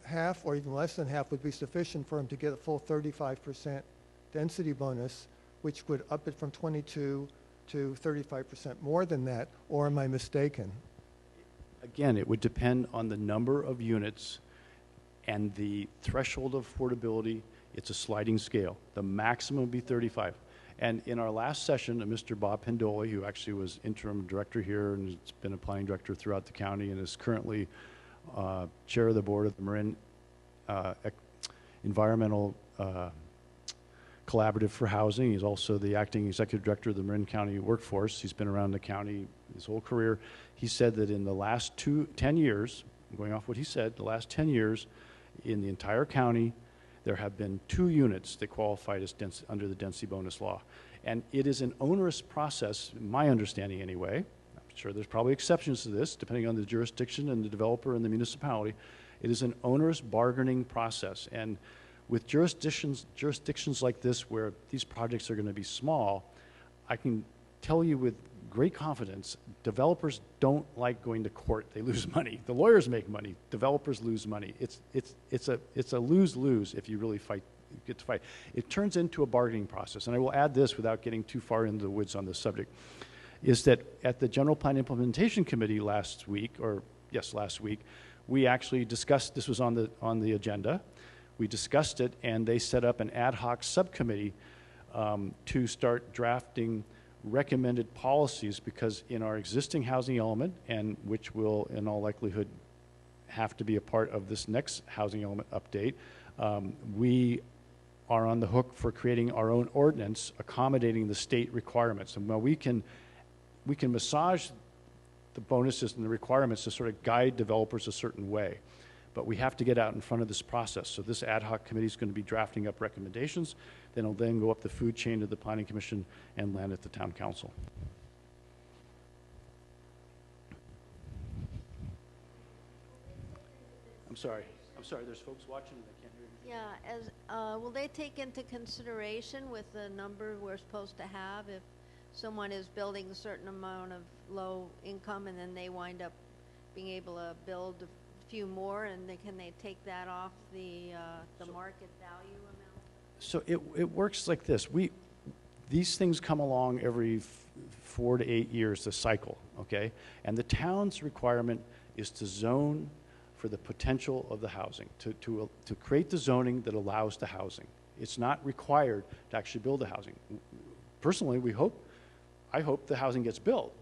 half or even less than half would be sufficient for him to get a full 35% density bonus, which would up it from 22 to 35% more than that, or am I mistaken? Again, it would depend on the number of units and the threshold of affordability. It's a sliding scale. The maximum would be 35. And in our last session, Mr. Bob Pendoli, who actually was interim director here and has been a planning director throughout the county and is currently chair of the board of the Marin Environmental Collaborative for Housing. He's also the acting executive director of the Marin County Workforce. He's been around the county his whole career. He said that in the last 10 years, going off what he said, the last 10 years in the entire county, there have been 2 units that qualified as under the density bonus law. And it is an onerous process, my understanding anyway. I'm sure there's probably exceptions to this, depending on the jurisdiction and the developer and the municipality. It is an onerous bargaining process. And with jurisdictions like this, where these projects are going to be small, I can tell you with great confidence, developers don't like going to court. They lose money. The lawyers make money. Developers lose money. It's a lose-lose if you really get to fight. It turns into a bargaining process. And I will add this without getting too far into the woods on this subject, is that at the General Plan Implementation Committee last week, we actually discussed, this was on the agenda. We discussed it, and they set up an ad hoc subcommittee to start drafting recommended policies, because in our existing housing element, and which will in all likelihood have to be a part of this next housing element update, we are on the hook for creating our own ordinance accommodating the state requirements. And while we can massage the bonuses and the requirements to sort of guide developers a certain way, but we have to get out in front of this process. So this ad hoc committee is going to be drafting up recommendations. Then it'll then go up the food chain to the Planning Commission and land at the Town Council. I'm sorry, there's folks watching and I can't hear you. Yeah, will they take into consideration with the number we're supposed to have if someone is building a certain amount of low income and then they wind up being able to build a few more, and can they take that off the market value amount? So it works like this. These things come along every 4 to 8 years, the cycle, okay? And the town's requirement is to zone for the potential of the housing, to create the zoning that allows the housing. It's not required to actually build the housing. Personally, I hope the housing gets built,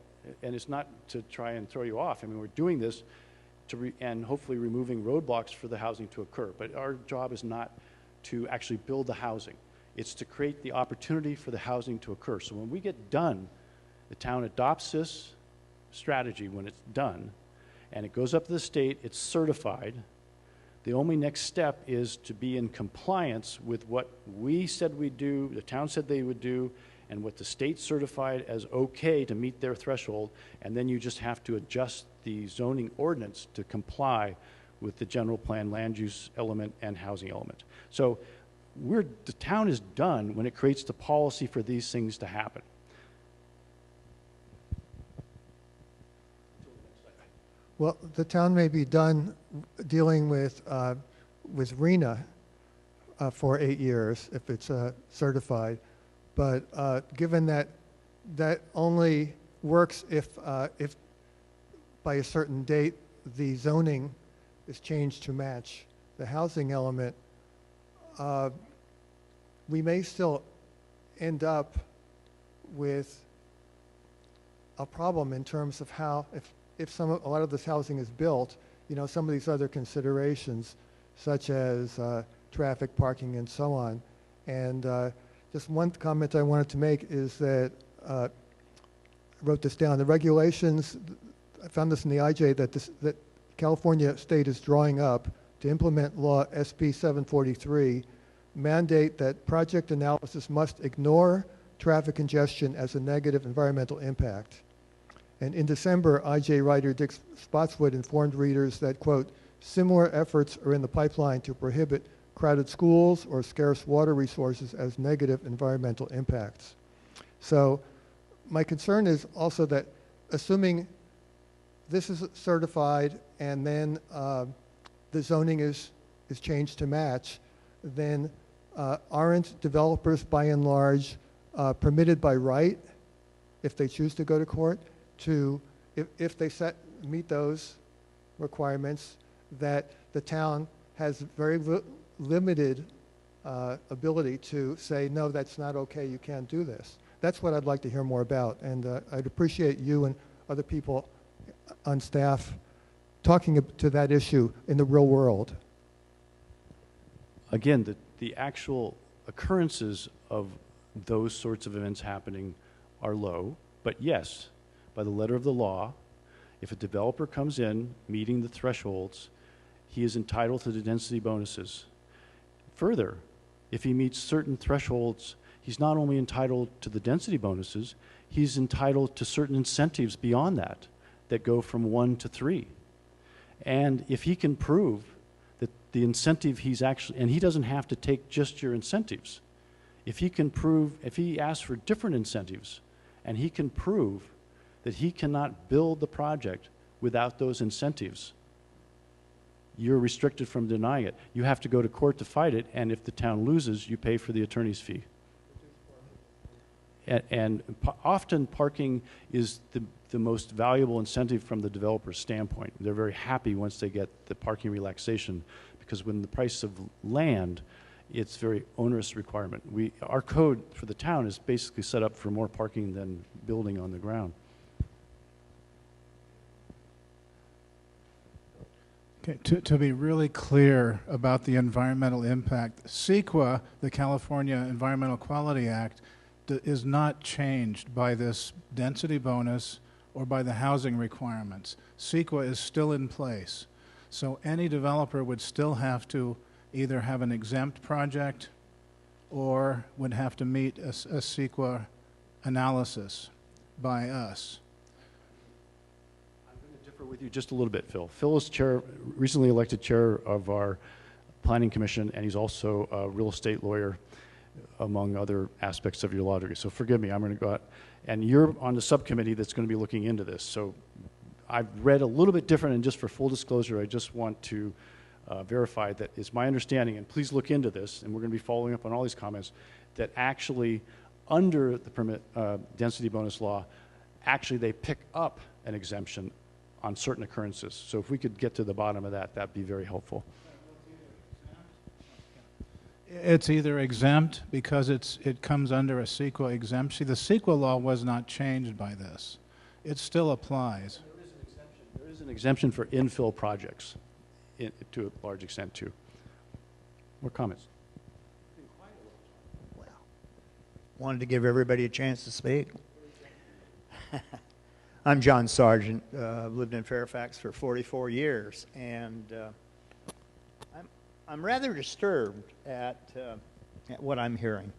and it's not to try and throw you off. I mean, we're doing this and hopefully removing roadblocks for the housing to occur. But our job is not to actually build the housing. It's to create the opportunity for the housing to occur. So when we get done, the town adopts this strategy when it's done, and it goes up to the state, it's certified. The only next step is to be in compliance with what we said we'd do, the town said they would do, and what the state certified as okay to meet their threshold, and then you just have to adjust the zoning ordinance to comply with the general plan land use element and housing element. So the town is done when it creates the policy for these things to happen. Well, the town may be done dealing with RENA for 8 years if it's certified, but given that that only works if by a certain date the zoning is changed to match the housing element, we may still end up with a problem in terms of how, if a lot of this housing is built, some of these other considerations, such as traffic, parking, and so on. And just one comment I wanted to make is that, I wrote this down, the regulations, I found this in the IJ, that California state is drawing up to implement law SB 743, mandate that project analysis must ignore traffic congestion as a negative environmental impact. And in December, IJ writer Dick Spotswood informed readers that, quote, similar efforts are in the pipeline to prohibit crowded schools or scarce water resources as negative environmental impacts. So my concern is also that assuming this is certified and then the zoning is changed to match, then aren't developers by and large permitted by right, if they choose to go to court, to, if they meet those requirements, that the town has very limited ability to say, no, that's not okay, you can't do this. That's what I'd like to hear more about, and I'd appreciate you and other people on staff talking to that issue in the real world. Again, the actual occurrences of those sorts of events happening are low, but yes, by the letter of the law, if a developer comes in meeting the thresholds, he is entitled to the density bonuses. Further, if he meets certain thresholds, he's not only entitled to the density bonuses, he's entitled to certain incentives beyond that go from 1 to 3. And if he can prove that the incentive he's actually, and he doesn't have to take just your incentives. If he can prove, if he asks for different incentives, and he can prove that he cannot build the project without those incentives, you're restricted from denying it. You have to go to court to fight it, and if the town loses, you pay for the attorney's fee. And often parking is the most valuable incentive from the developer's standpoint. They're very happy once they get the parking relaxation, because when the price of land, it's very onerous requirement. Our code for the town is basically set up for more parking than building on the ground. Okay, to be really clear about the environmental impact, CEQA, the California Environmental Quality Act, is not changed by this density bonus or by the housing requirements. CEQA is still in place. So any developer would still have to either have an exempt project or would have to meet a CEQA analysis by us. I'm going to differ with you just a little bit, Phil. Phil is recently elected chair of our planning commission, and he's also a real estate lawyer, among other aspects of your law degree. So forgive me, I'm going to go out. And you're on the subcommittee that's going to be looking into this. So I've read a little bit different, and just for full disclosure, I just want to verify that it's my understanding, and please look into this, and we're going to be following up on all these comments, that actually under the permit density bonus law, actually they pick up an exemption on certain occurrences. So if we could get to the bottom of that, that'd be very helpful. It's either exempt because it comes under a CEQA exemption. The CEQA law was not changed by this. It still applies. There is an exemption. There is an exemption for infill projects to a large extent too. More comments? Well, wanted to give everybody a chance to speak. I'm John Sargent. Lived in Fairfax for 44 years, and I'm rather disturbed at what I'm hearing.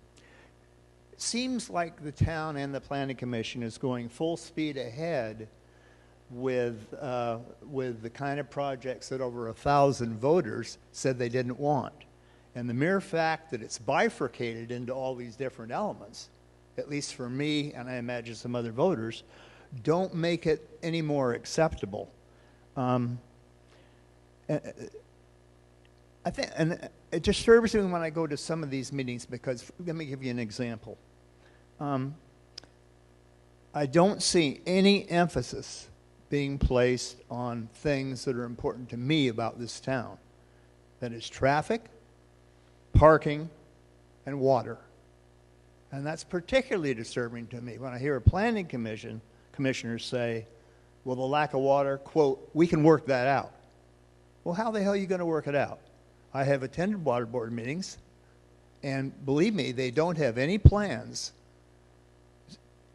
It seems like the town and the planning commission is going full speed ahead with the kind of projects that over 1,000 voters said they didn't want. And the mere fact that it's bifurcated into all these different elements, at least for me and I imagine some other voters, don't make it any more acceptable. I think, and it disturbs me when I go to some of these meetings because, let me give you an example. I don't see any emphasis being placed on things that are important to me about this town. That is traffic, parking, and water. And that's particularly disturbing to me when I hear a planning commissioners say, well, the lack of water, quote, we can work that out. Well, how the hell are you going to work it out? I have attended water board meetings, and believe me, they don't have any plans,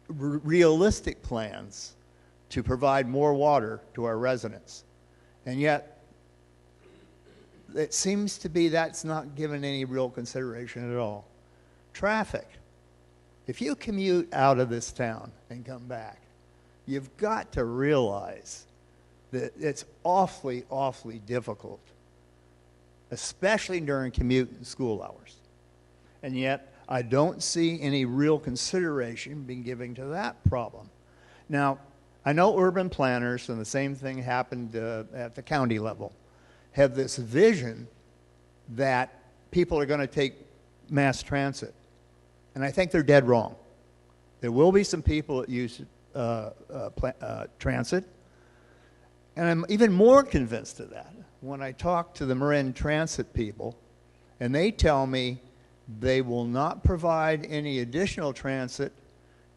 realistic plans, to provide more water to our residents. And yet, it seems to be that's not given any real consideration at all. Traffic. If you commute out of this town and come back, you've got to realize that it's awfully, awfully difficult, especially during commute and school hours. And yet, I don't see any real consideration being given to that problem. Now, I know urban planners, and the same thing happened at the county level, have this vision that people are going to take mass transit. And I think they're dead wrong. There will be some people that use transit. And I'm even more convinced of that when I talk to the Marin Transit people, and they tell me they will not provide any additional transit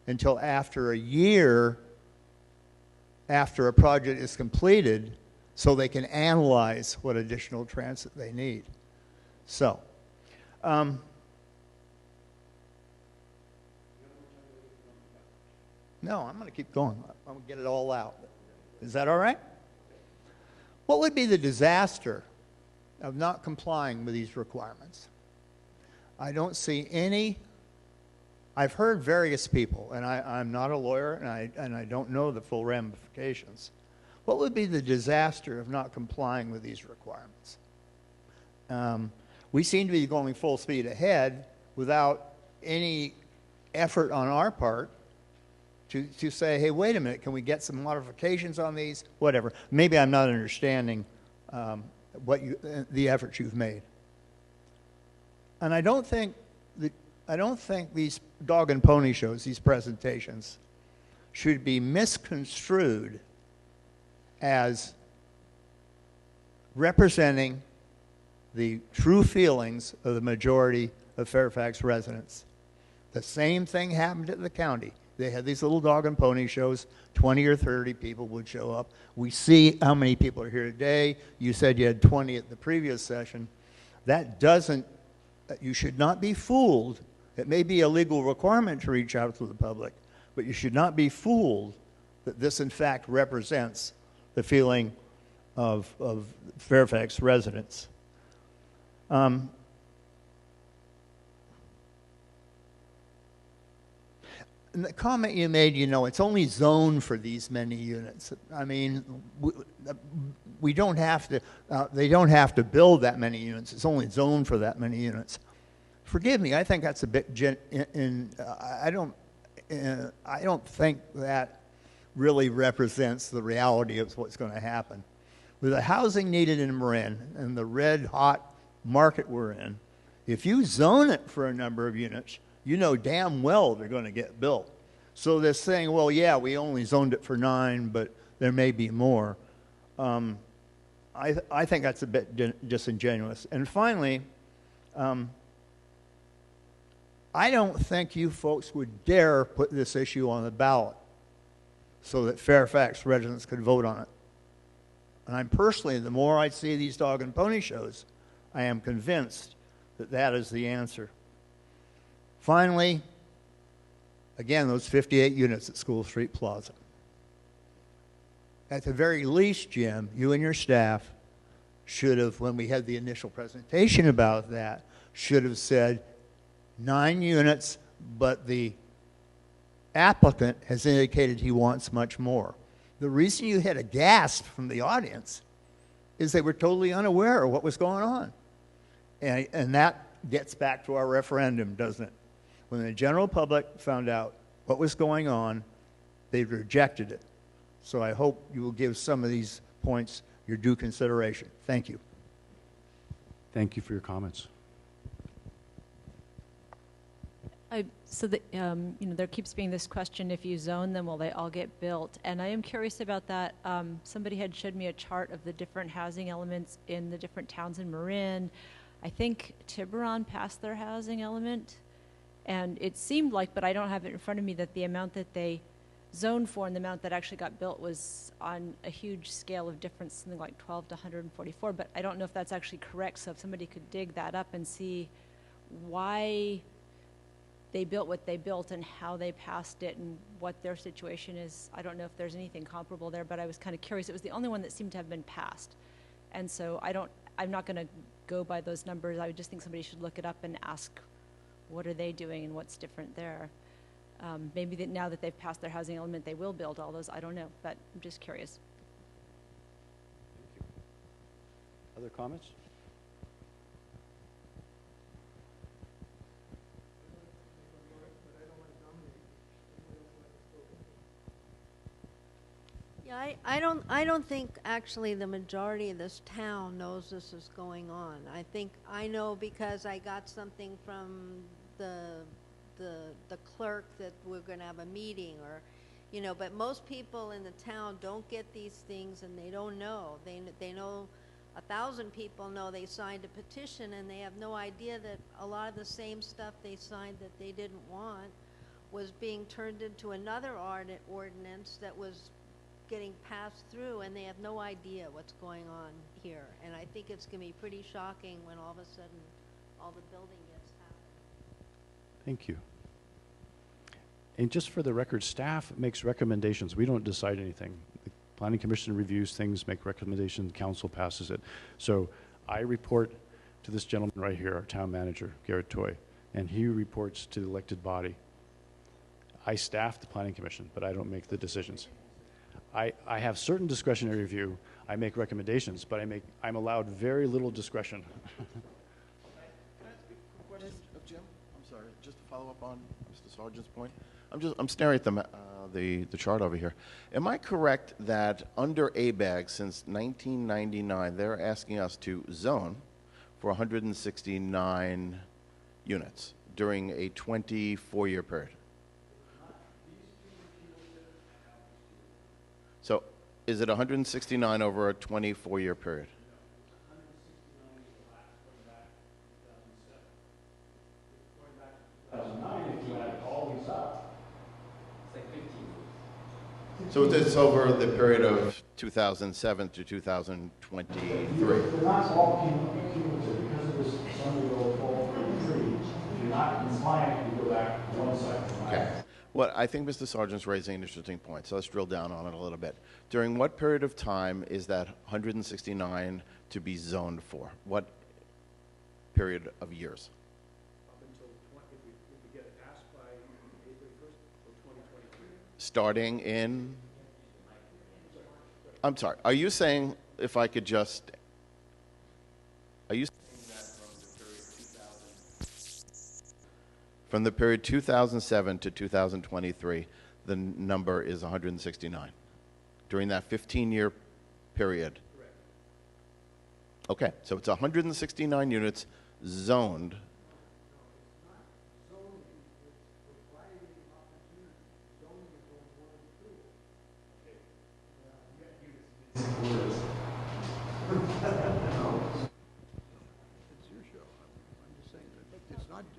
until after a year after a project is completed, so they can analyze what additional transit they need. So, no, I'm going to keep going. I'm going to get it all out. Is that all right? What would be the disaster of not complying with these requirements? I don't see any. I've heard various people, and I'm not a lawyer, and I don't know the full ramifications. What would be the disaster of not complying with these requirements? We seem to be going full speed ahead without any effort on our part to say, hey, wait a minute, can we get some modifications on these? Whatever. Maybe I'm not understanding the efforts you've made. And I don't think these dog and pony shows, these presentations, should be misconstrued as representing the true feelings of the majority of Fairfax residents. The same thing happened at the county. They had these little dog and pony shows. 20 or 30 people would show up. We see how many people are here today. You said you had 20 at the previous session. That doesn't, you should not be fooled. It may be a legal requirement to reach out to the public, but you should not be fooled that this in fact represents the feeling of Fairfax residents. And the comment you made, it's only zoned for these many units. I mean, we don't have to, they don't have to build that many units. It's only zoned for that many units. Forgive me, I think that's a bit, I don't think that really represents the reality of what's going to happen. With the housing needed in Marin and the red hot market we're in, if you zone it for a number of units, you know damn well they're going to get built. So this thing, well, yeah, we only zoned it for 9, but there may be more. I think that's a bit disingenuous. And finally, I don't think you folks would dare put this issue on the ballot so that Fairfax residents could vote on it. And I'm personally, the more I see these dog and pony shows, I am convinced that that is the answer. Finally, again, those 58 units at School Street Plaza. At the very least, Jim, you and your staff should have, when we had the initial presentation about that, should have said 9 units, but the applicant has indicated he wants much more. The reason you had a gasp from the audience is they were totally unaware of what was going on. And that gets back to our referendum, doesn't it? When the general public found out what was going on, they rejected it. So I hope you will give some of these points your due consideration. Thank you. Thank you for your comments. There keeps being this question, if you zone them, will they all get built? And I am curious about that. Somebody had showed me a chart of the different housing elements in the different towns in Marin. I think Tiburon passed their housing element. And it seemed like, but I don't have it in front of me, that the amount that they zoned for and the amount that actually got built was on a huge scale of difference, something like 12 to 144. But I don't know if that's actually correct. So if somebody could dig that up and see why they built what they built and how they passed it and what their situation is. I don't know if there's anything comparable there, but I was kind of curious. It was the only one that seemed to have been passed. And so I'm not going to go by those numbers. I would just think somebody should look it up and ask, what are they doing and what's different there? Maybe that now that they've passed their housing element, they will build all those. I don't know, but I'm just curious. Thank you. Other comments? Yeah, I don't think actually the majority of this town knows this is going on. I know because I got something from the clerk that we're gonna have a meeting, or, but most people in the town don't get these things and they don't know. They know 1,000 people know they signed a petition, and they have no idea that a lot of the same stuff they signed that they didn't want was being turned into another ordinance that was getting passed through, and they have no idea what's going on here. And I think it's going to be pretty shocking when all of a sudden all the building gets happening. Thank you. And just for the record, staff makes recommendations. We don't decide anything. The Planning Commission reviews things, make recommendations, council passes it. So I report to this gentleman right here, our town manager, Garrett Toy, and he reports to the elected body. I staff the Planning Commission, but I don't make the decisions. I have certain discretionary review. I make recommendations, but I'm allowed very little discretion. Can I ask a question of Jim? I'm sorry, just to follow up on Mr. Sargent's point. I'm staring at the chart over here. Am I correct that under ABAG since 1999, they're asking us to zone for 169 units during a 24-year period? So is it 169 over a 24-year period? So it's over the period of 2007 to 2023. They're not all cumulative because of this Sunday go full tree. If you're not compliant, you go back one cycle. Okay. Well, I think Mr. Sargent's raising an interesting point, so let's drill down on it a little bit. During what period of time is that 169 to be zoned for? What period of years? Up until if we get it passed by April 1st of 2023. Starting in? I'm sorry. Are you saying, if I could just, are you saying that from the period 2007 to 2023, the number is 169? During that 15-year period? Correct. Okay, so it's 169 units zoned.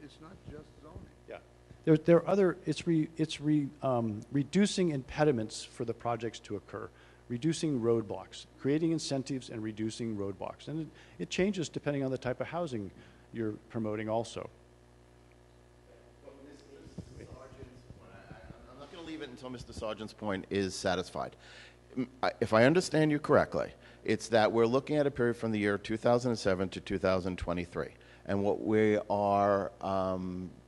It's not just zoning. Yeah. There are other, reducing impediments for the projects to occur, reducing roadblocks, creating incentives and reducing roadblocks. And it changes depending on the type of housing you're promoting also. I'm not going to leave it until Mr. Sargent's point is satisfied. If I understand you correctly, it's that we're looking at a period from the year 2007 to 2023. And what we are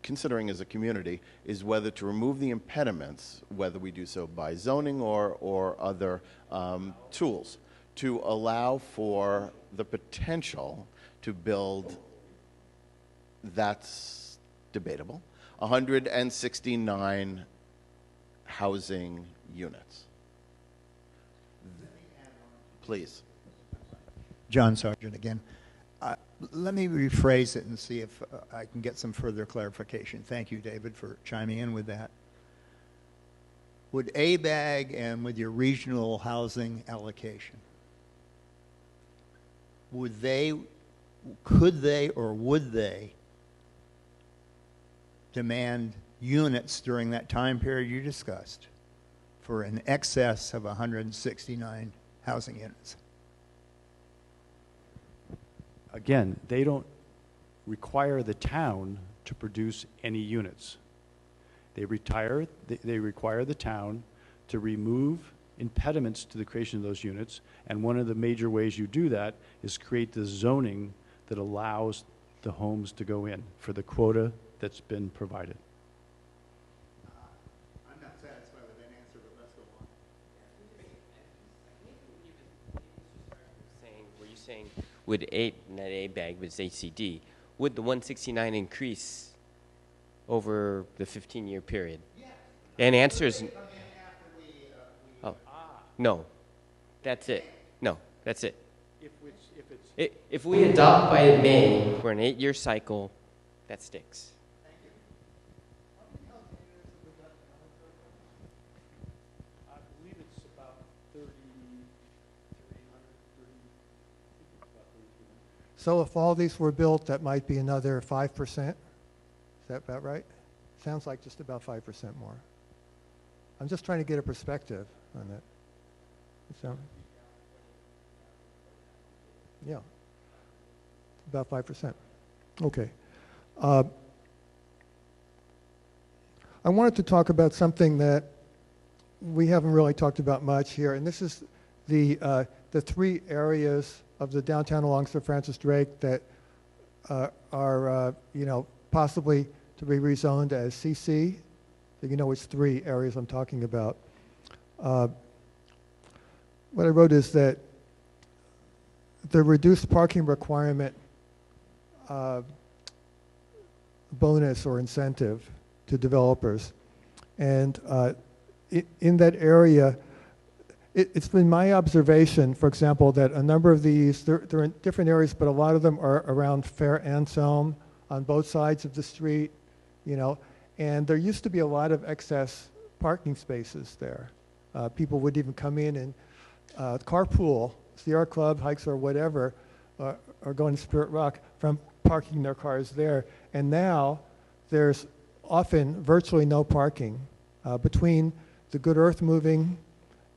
considering as a community is whether to remove the impediments, whether we do so by zoning or other tools, to allow for the potential to build, that's debatable, 169 housing units. Please. John Sargent again. Let me rephrase it and see if I can get some further clarification. Thank you, David, for chiming in with that. Would ABAG and with your regional housing allocation, could they or would they demand units during that time period you discussed for an excess of 169 housing units? Again, they don't require the town to produce any units. They require the town to remove impediments to the creation of those units, and one of the major ways you do that is create the zoning that allows the homes to go in for the quota that's been provided. I'm not satisfied with that answer, but let's go on. Were you saying would not ABAG, but it's HCD, would the 169 increase over the 15-year period? Yeah. And answer is, no. That's it. No, that's it. If we adopt by May for an 8-year cycle, that sticks. I believe it's about 3,300. So if all these were built, that might be another 5%? Is that about right? Sounds like just about 5% more. I'm just trying to get a perspective on that. So, yeah, about 5%. Okay. I wanted to talk about something that we haven't really talked about much here, and this is the 3 areas of the downtown along Sir Francis Drake that are, possibly to be rezoned as CC. So you know which 3 areas I'm talking about. What I wrote is that the reduced parking requirement bonus or incentive to developers. And in that area, it's been my observation, for example, that a number of these, they're in different areas, but a lot of them are around Fair Anselm on both sides of the street, and there used to be a lot of excess parking spaces there. People would even come in and carpool, Sierra Club, hikes or whatever, or going to Spirit Rock from parking their cars there. And now there's often virtually no parking between the Good Earth moving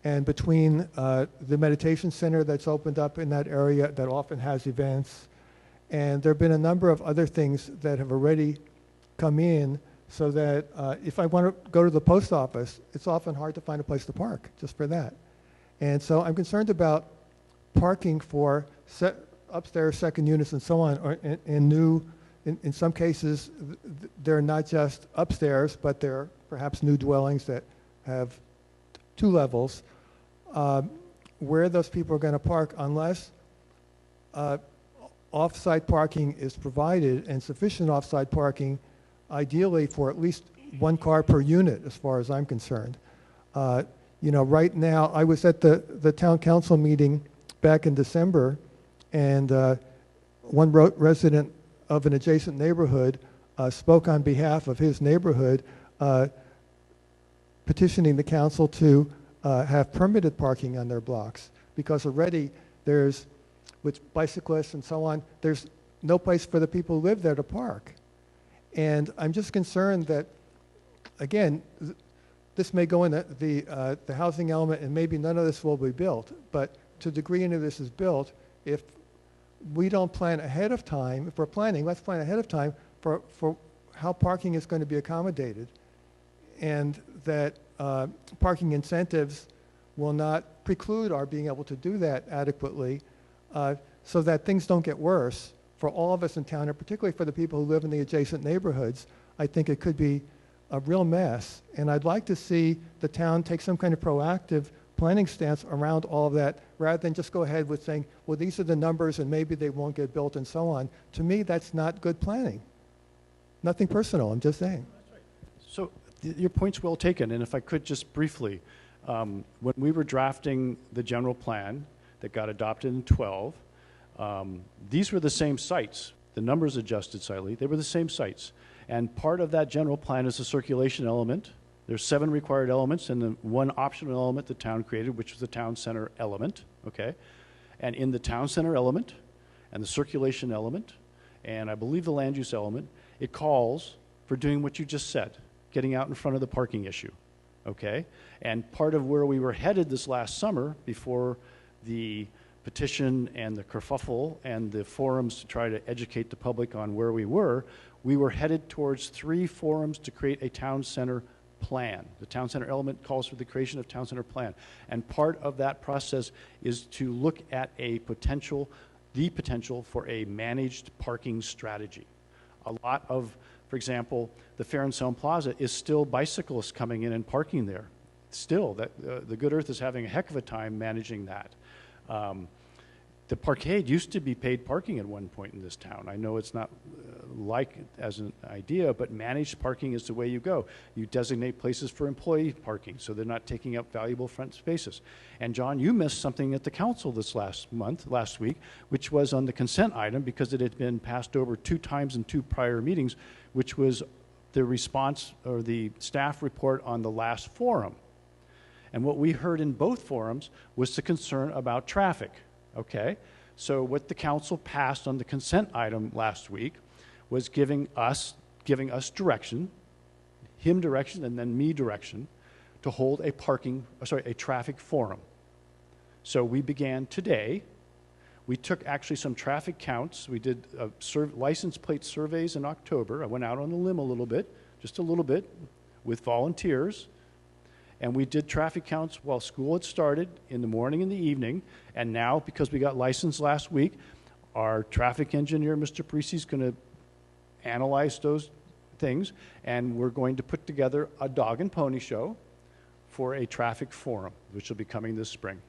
and between the meditation center that's opened up in that area that often has events. And there have been a number of other things that have already come in so that if I want to go to the post office, it's often hard to find a place to park just for that. And so I'm concerned about parking for upstairs second units and so on, or in some cases, they're not just upstairs, but they're perhaps new dwellings that have 2 levels, where those people are going to park unless off-site parking is provided, and sufficient off-site parking, ideally for at least 1 car per unit, as far as I'm concerned. Right now, I was at the town council meeting back in December, and one resident of an adjacent neighborhood spoke on behalf of his neighborhood, petitioning the council to have permitted parking on their blocks, because already there's, with bicyclists and so on, there's no place for the people who live there to park. And I'm just concerned that, again, this may go in the housing element, and maybe none of this will be built, but to the degree any of this is built, if we don't plan ahead of time, if we're planning, let's plan ahead of time for how parking is going to be accommodated, and that parking incentives will not preclude our being able to do that adequately, so that things don't get worse for all of us in town, and particularly for the people who live in the adjacent neighborhoods. I think it could be a real mess, and I'd like to see the town take some kind of proactive planning stance around all of that, rather than just go ahead with saying, well, these are the numbers and maybe they won't get built and so on. To me, that's not good planning. Nothing personal, I'm just saying. So your point's well taken, and if I could just briefly, when we were drafting the general plan that got adopted in 12, these were the same sites. The numbers adjusted slightly. They were the same sites. And part of that general plan is a circulation element. There's 7 required elements, and then 1 optional element the town created, which was the town center element, okay? And in the town center element, and the circulation element, and I believe the land use element, it calls for doing what you just said, getting out in front of the parking issue, okay? And part of where we were headed this last summer, before the petition and the kerfuffle and the forums to try to educate the public on where we were headed towards 3 forums to create a town center plan. The town center element calls for the creation of town center plan. And part of that process is to look at the potential for a managed parking strategy. A lot of, for example, the Fair and Sound Plaza is still bicyclists coming in and parking there. Still, the Good Earth is having a heck of a time managing that. The parkade used to be paid parking at one point in this town. I know it's not like it as an idea, but managed parking is the way you go. You designate places for employee parking so they're not taking up valuable front spaces. And John, you missed something at the council this last week, which was on the consent item because it had been passed over 2 times in 2 prior meetings, which was the response or the staff report on the last forum. And what we heard in both forums was the concern about traffic. Okay, so what the council passed on the consent item last week was giving us direction, him direction, and then me direction to hold a traffic forum. So we began today. We took actually some traffic counts. We did license plate surveys in October. I went out on a limb a little bit, just a little bit, with volunteers. And we did traffic counts while school had started in the morning and the evening. And now, because we got licensed last week, our traffic engineer, Mr. Parisi, is going to analyze those things. And we're going to put together a dog and pony show for a traffic forum, which will be coming this spring.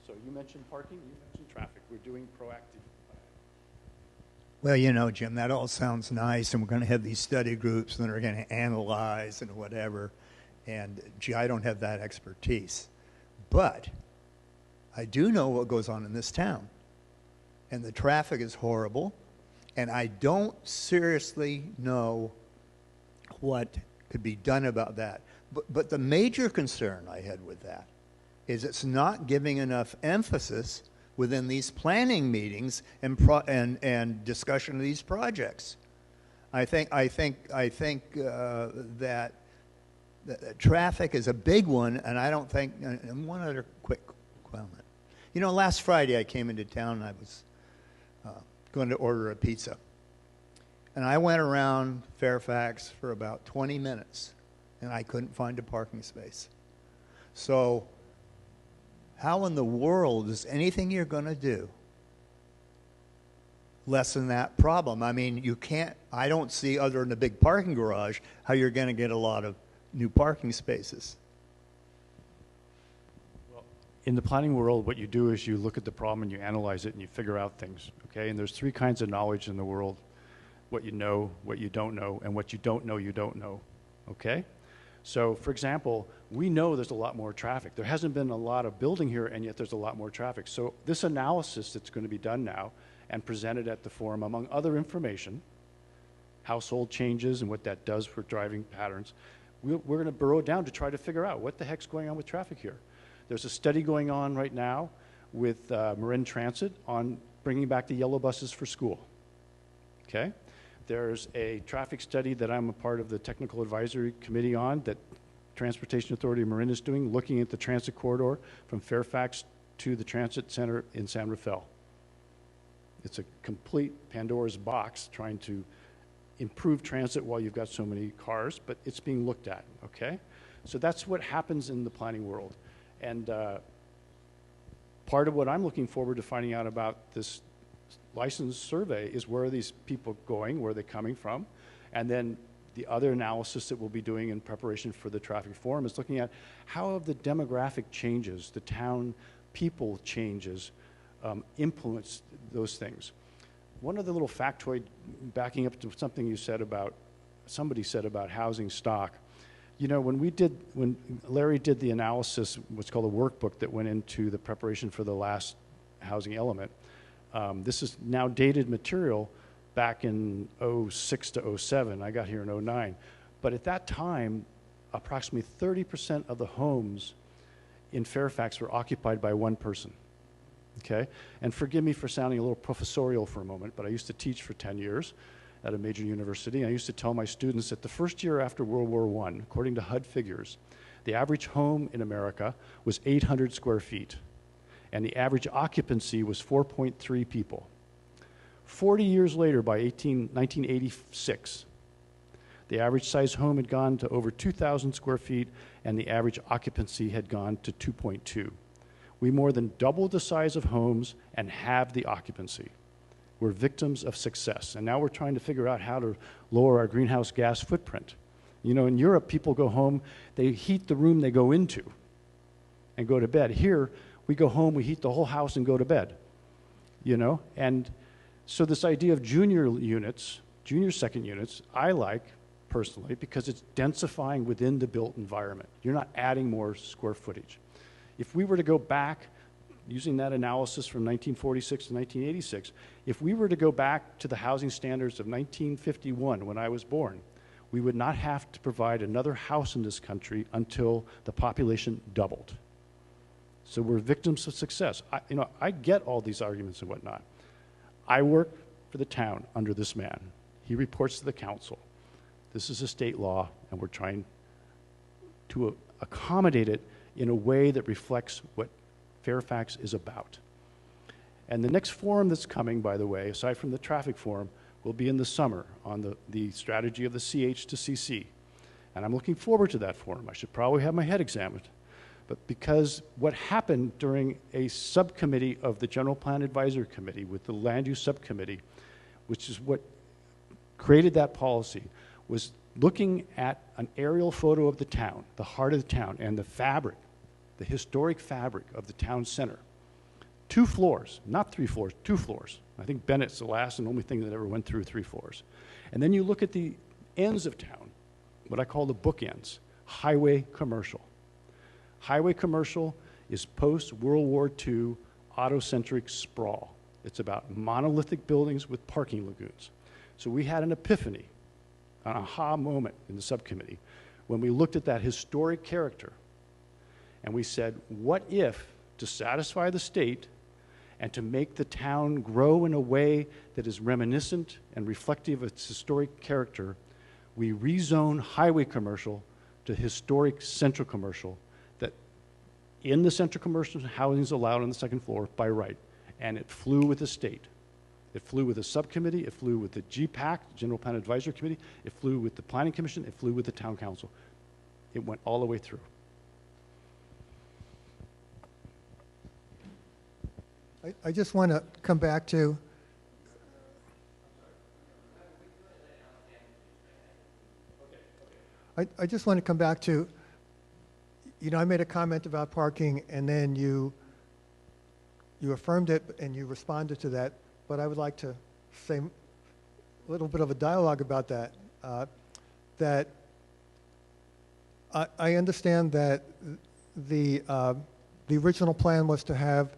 So you mentioned parking, you mentioned traffic. We're doing proactive. Well, you know, Jim, that all sounds nice, and we're going to have these study groups that are going to analyze and whatever. And, gee, I don't have that expertise. But I do know what goes on in this town. And the traffic is horrible. And I don't seriously know what could be done about that. But the major concern I had with that is it's not giving enough emphasis within these planning meetings and discussion of these projects. I think that traffic is a big one, and I don't think, and one other quick comment. You know, last Friday I came into town and I was going to order a pizza. And I went around Fairfax for about 20 minutes, and I couldn't find a parking space. So how in the world is anything you're going to do lessen that problem? I mean, you can't, I don't see, other than a big parking garage, how you're going to get a lot of new parking spaces. Well, in the planning world, what you do is you look at the problem and you analyze it and you figure out things, okay? And there's 3 kinds of knowledge in the world: what you know, what you don't know, and what you don't know, okay? So, for example, we know there's a lot more traffic. There hasn't been a lot of building here, and yet there's a lot more traffic. So this analysis that's going to be done now and presented at the forum, among other information, household changes and what that does for driving patterns, we're going to burrow down to try to figure out what the heck's going on with traffic here. There's a study going on right now with Marin Transit on bringing back the yellow buses for school. Okay? There's a traffic study that I'm a part of the technical advisory committee on that Transportation Authority of Marin is doing, looking at the transit corridor from Fairfax to the transit center in San Rafael. It's a complete Pandora's box trying to improve transit while you've got so many cars, but it's being looked at, okay? So that's what happens in the planning world. And part of what I'm looking forward to finding out about this license survey is where are these people going, where are they coming from, and then the other analysis that we'll be doing in preparation for the traffic forum is looking at how have the demographic changes, the town people changes, influenced those things. One other little factoid, backing up to something you said about, somebody said about housing stock. You know, when Larry did the analysis, what's called a workbook that went into the preparation for the last housing element, this is now dated material back in 06 to 07. I got here in 09. But at that time, approximately 30% of the homes in Fairfax were occupied by one person. Okay? And forgive me for sounding a little professorial for a moment, but I used to teach for 10 years at a major university. I used to tell my students that the first year after World War I, according to HUD figures, the average home in America was 800 square feet, and the average occupancy was 4.3 people. 40 years later, by 1986, the average size home had gone to over 2,000 square feet, and the average occupancy had gone to 2.2. We more than doubled the size of homes and halved the occupancy. We're victims of success, and now we're trying to figure out how to lower our greenhouse gas footprint. You know, in Europe, people go home, they heat the room they go into and go to bed. Here, we go home, we heat the whole house and go to bed, you know? And so this idea of junior units, junior second units, I like personally because it's densifying within the built environment. You're not adding more square footage. If we were to go back, using that analysis from 1946 to 1986, if we were to go back to the housing standards of 1951 when I was born, we would not have to provide another house in this country until the population doubled. So we're victims of success. I get all these arguments and whatnot. I work for the town under this man. He reports to the council. This is a state law, and we're trying to accommodate it in a way that reflects what Fairfax is about. And the next forum that's coming, by the way, aside from the traffic forum, will be in the summer on the strategy of the CH to CC. And I'm looking forward to that forum. I should probably have my head examined. But because what happened during a subcommittee of the General Plan Advisory Committee with the Land Use Subcommittee, which is what created that policy, was looking at an aerial photo of the town, the heart of the town, and the fabric, the historic fabric of the town center. 2 floors, not 3 floors, 2 floors. I think Bennett's the last and only thing that ever went through 3 floors. And then you look at the ends of town, what I call the bookends, highway commercial. Highway commercial is post-World War II autocentric sprawl. It's about monolithic buildings with parking lagoons. So we had an epiphany, an aha moment in the subcommittee when we looked at that historic character and we said, what if, to satisfy the state and to make the town grow in a way that is reminiscent and reflective of its historic character, we rezone highway commercial to historic central commercial, that in the central commercial, housing is allowed on the 2nd floor by right. And it flew with the state. It flew with the subcommittee, it flew with the GPAC, General Plan Advisory Committee, it flew with the Planning Commission, it flew with the Town Council. It went all the way through. I just want to come back to I just want to come back to, I made a comment about parking and then you affirmed it and you responded to that, but I would like to say a little bit of a dialogue about that. That I understand that the original plan was to have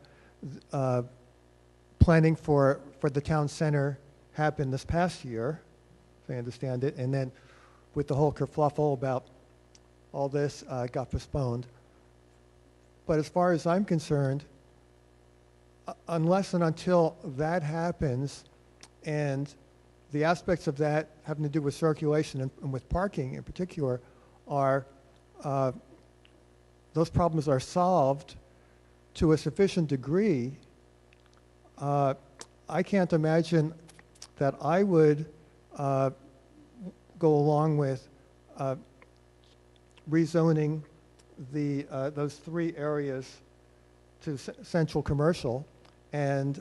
planning for the town center happen this past year, if I understand it, and then with the whole kerfluffle about all this, it got postponed. But as far as I'm concerned, unless and until that happens, and the aspects of that having to do with circulation and with parking in particular are, those problems are solved to a sufficient degree, I can't imagine that I would go along with rezoning those 3 areas to central commercial, and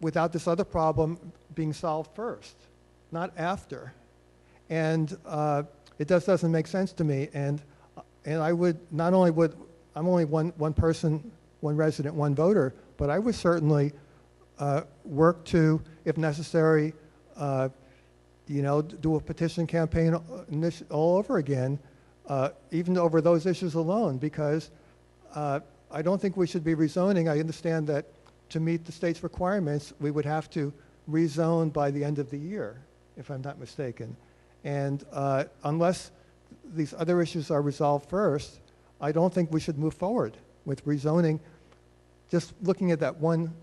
without this other problem being solved first, not after. And it just doesn't make sense to me. And I would not only would I'm only one person, one resident, one voter, but I would certainly work to, if necessary, do a petition campaign all over again, even over those issues alone, because I don't think we should be rezoning. I understand that to meet the state's requirements, we would have to rezone by the end of the year, if I'm not mistaken. And unless these other issues are resolved first, I don't think we should move forward with rezoning, just looking at that one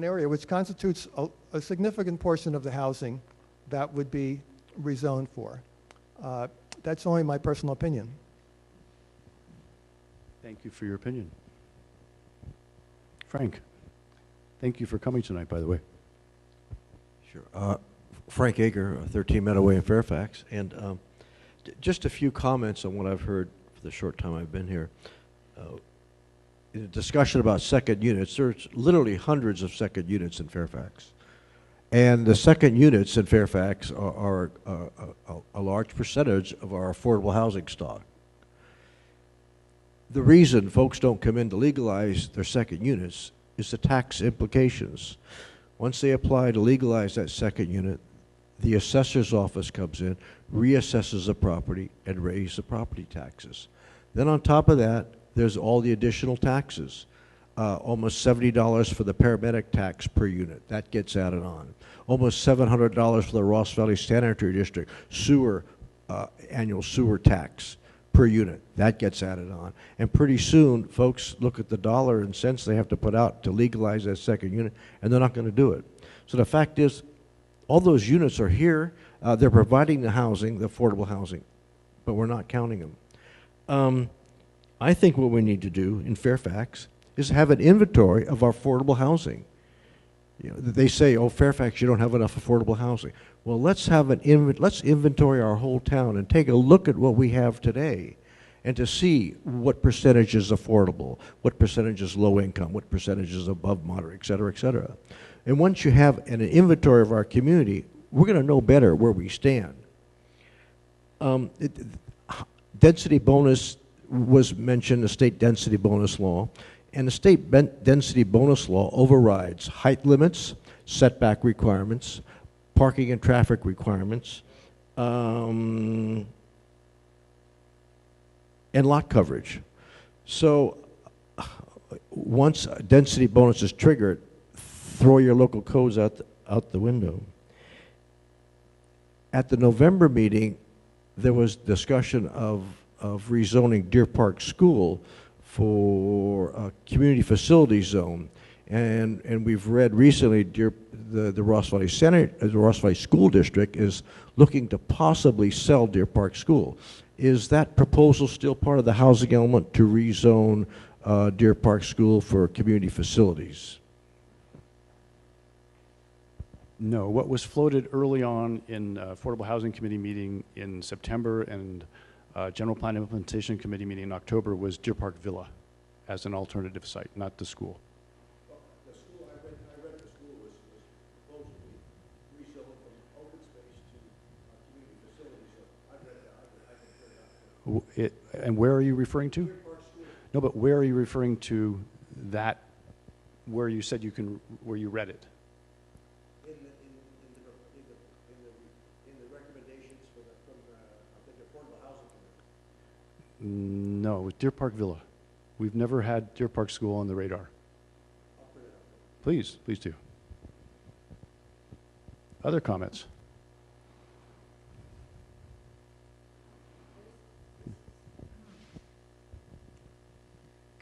area, which constitutes a significant portion of the housing that would be rezoned for. That's only my personal opinion. Thank you for your opinion. Frank, thank you for coming tonight, by the way. Sure. Frank Ager, 13 Meadowway in Fairfax. And just a few comments on what I've heard for the short time I've been here. In a discussion about second units, there's literally hundreds of second units in Fairfax. And the second units in Fairfax are a large percentage of our affordable housing stock. the reason folks don't come in to legalize their second units is the tax implications. Once they apply to legalize that second unit, the assessor's office comes in, reassesses the property, and raises the property taxes. Then on top of that, there's all the additional taxes. Almost $70 for the paramedic tax per unit. That gets added on. Almost $700 for the Ross Valley Sanitary District annual sewer tax per unit. That gets added on. And pretty soon, folks look at the dollar and cents they have to put out to legalize that second unit, and they're not going to do it. So the fact is, all those units are here. They're providing the housing, the affordable housing, but we're not counting them. I think what we need to do in Fairfax is have an inventory of our affordable housing. You know, they say, oh, Fairfax, you don't have enough affordable housing. Well, let's inventory our whole town and take a look at what we have today, and to see what percentage is affordable, what percentage is low income, what percentage is above moderate, et cetera, et cetera. And once you have an inventory of our community, we're going to know better where we stand. Density bonus was mentioned, the state density bonus law. And the state density bonus law overrides height limits, setback requirements, parking and traffic requirements, and lot coverage. So once a density bonus is triggered, throw your local codes out the window. At the November meeting, there was discussion of rezoning Deer Park School for a community facility zone, and we've read recently the Ross Valley the Ross Valley School District is looking to possibly sell Deer Park School. Is that proposal still part of the housing element to rezone Deer Park School for community facilities? No, what was floated early on in Affordable Housing Committee meeting in September and General Plan Implementation Committee meeting in October was Deer Park Villa as an alternative site, not the school. Well, the school, I read the school was supposedly rezoned from open space to community facilities. So I read that. I can figure out. And where are you referring to? Deer Park School. No, but where are you referring to that, where you said where you read it? In the recommendations from the Affordable Housing Committee. No, it was Deer Park Villa. We've never had Deer Park School on the radar. Please do. Other comments?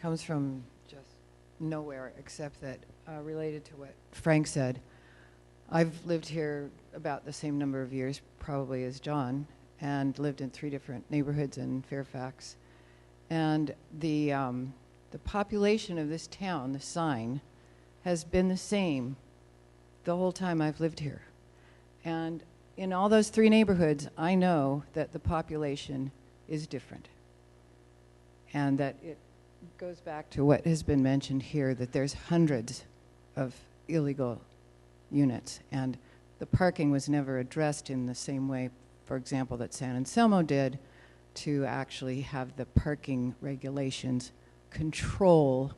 Comes from just nowhere, except that related to what Frank said. I've lived here about the same number of years, probably as John, and lived in 3 different neighborhoods in Fairfax. And the population of this town, the sign, has been the same the whole time I've lived here. And in all those 3 neighborhoods, I know that the population is different. And that it goes back to what has been mentioned here, that there's hundreds of illegal units. And the parking was never addressed in the same way, for example, that San Anselmo did, to actually have the parking regulations control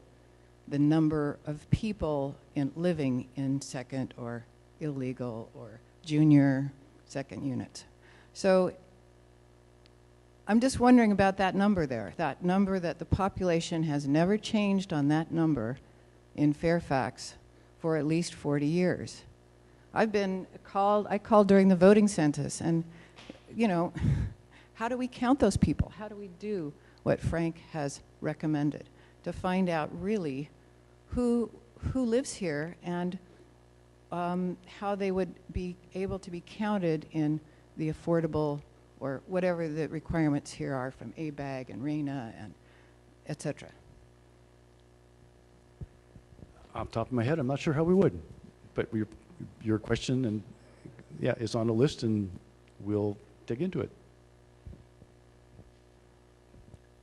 the number of people living in second or illegal or junior second units. So I'm just wondering about that number there, that number that the population has never changed on that number in Fairfax for at least 40 years. I called during the voting census, and, you know, how do we count those people? How do we do what Frank has recommended to find out really who lives here and how they would be able to be counted in the affordable or whatever the requirements here are from ABAG and RENA and et cetera? Off the top of my head, I'm not sure how we would, but your question and is on the list, and we'll dig into it.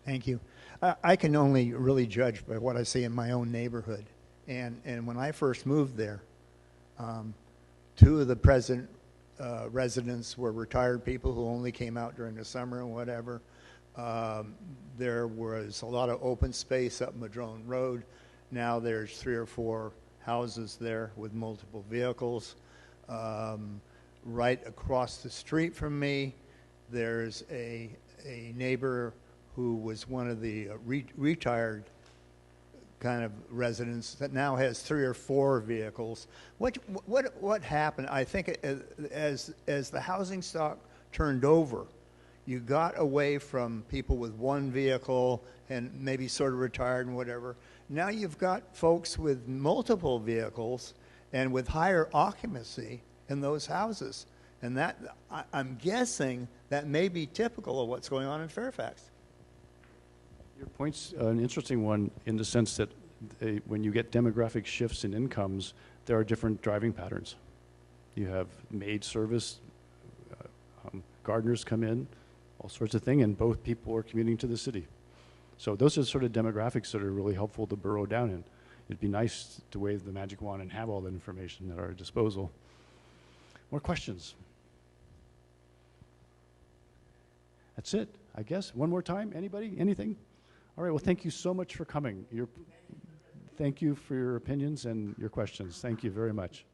Thank you. I can only really judge by what I see in my own neighborhood. And when I first moved there, 2 of the present residents were retired people who only came out during the summer and whatever. There was a lot of open space up Madrone Road. Now there's 3 or 4 houses there with multiple vehicles. Right across the street from me, there's a neighbor who was one of the retired kind of residents that now has 3 or 4 vehicles. What happened? I think as the housing stock turned over, you got away from people with 1 vehicle and maybe sort of retired and whatever. Now you've got folks with multiple vehicles and with higher occupancy in those houses. And that, I'm guessing that may be typical of what's going on in Fairfax. Your point's an interesting one in the sense that when you get demographic shifts in incomes, there are different driving patterns. You have maid service, gardeners come in, all sorts of things, and both people are commuting to the city. So those are sort of demographics that are really helpful to burrow down in. It'd be nice to wave the magic wand and have all that information at our disposal. More questions? That's it, I guess. One more time, anybody, anything? All right, well, thank you so much for coming. Thank you for your opinions and your questions. Thank you very much.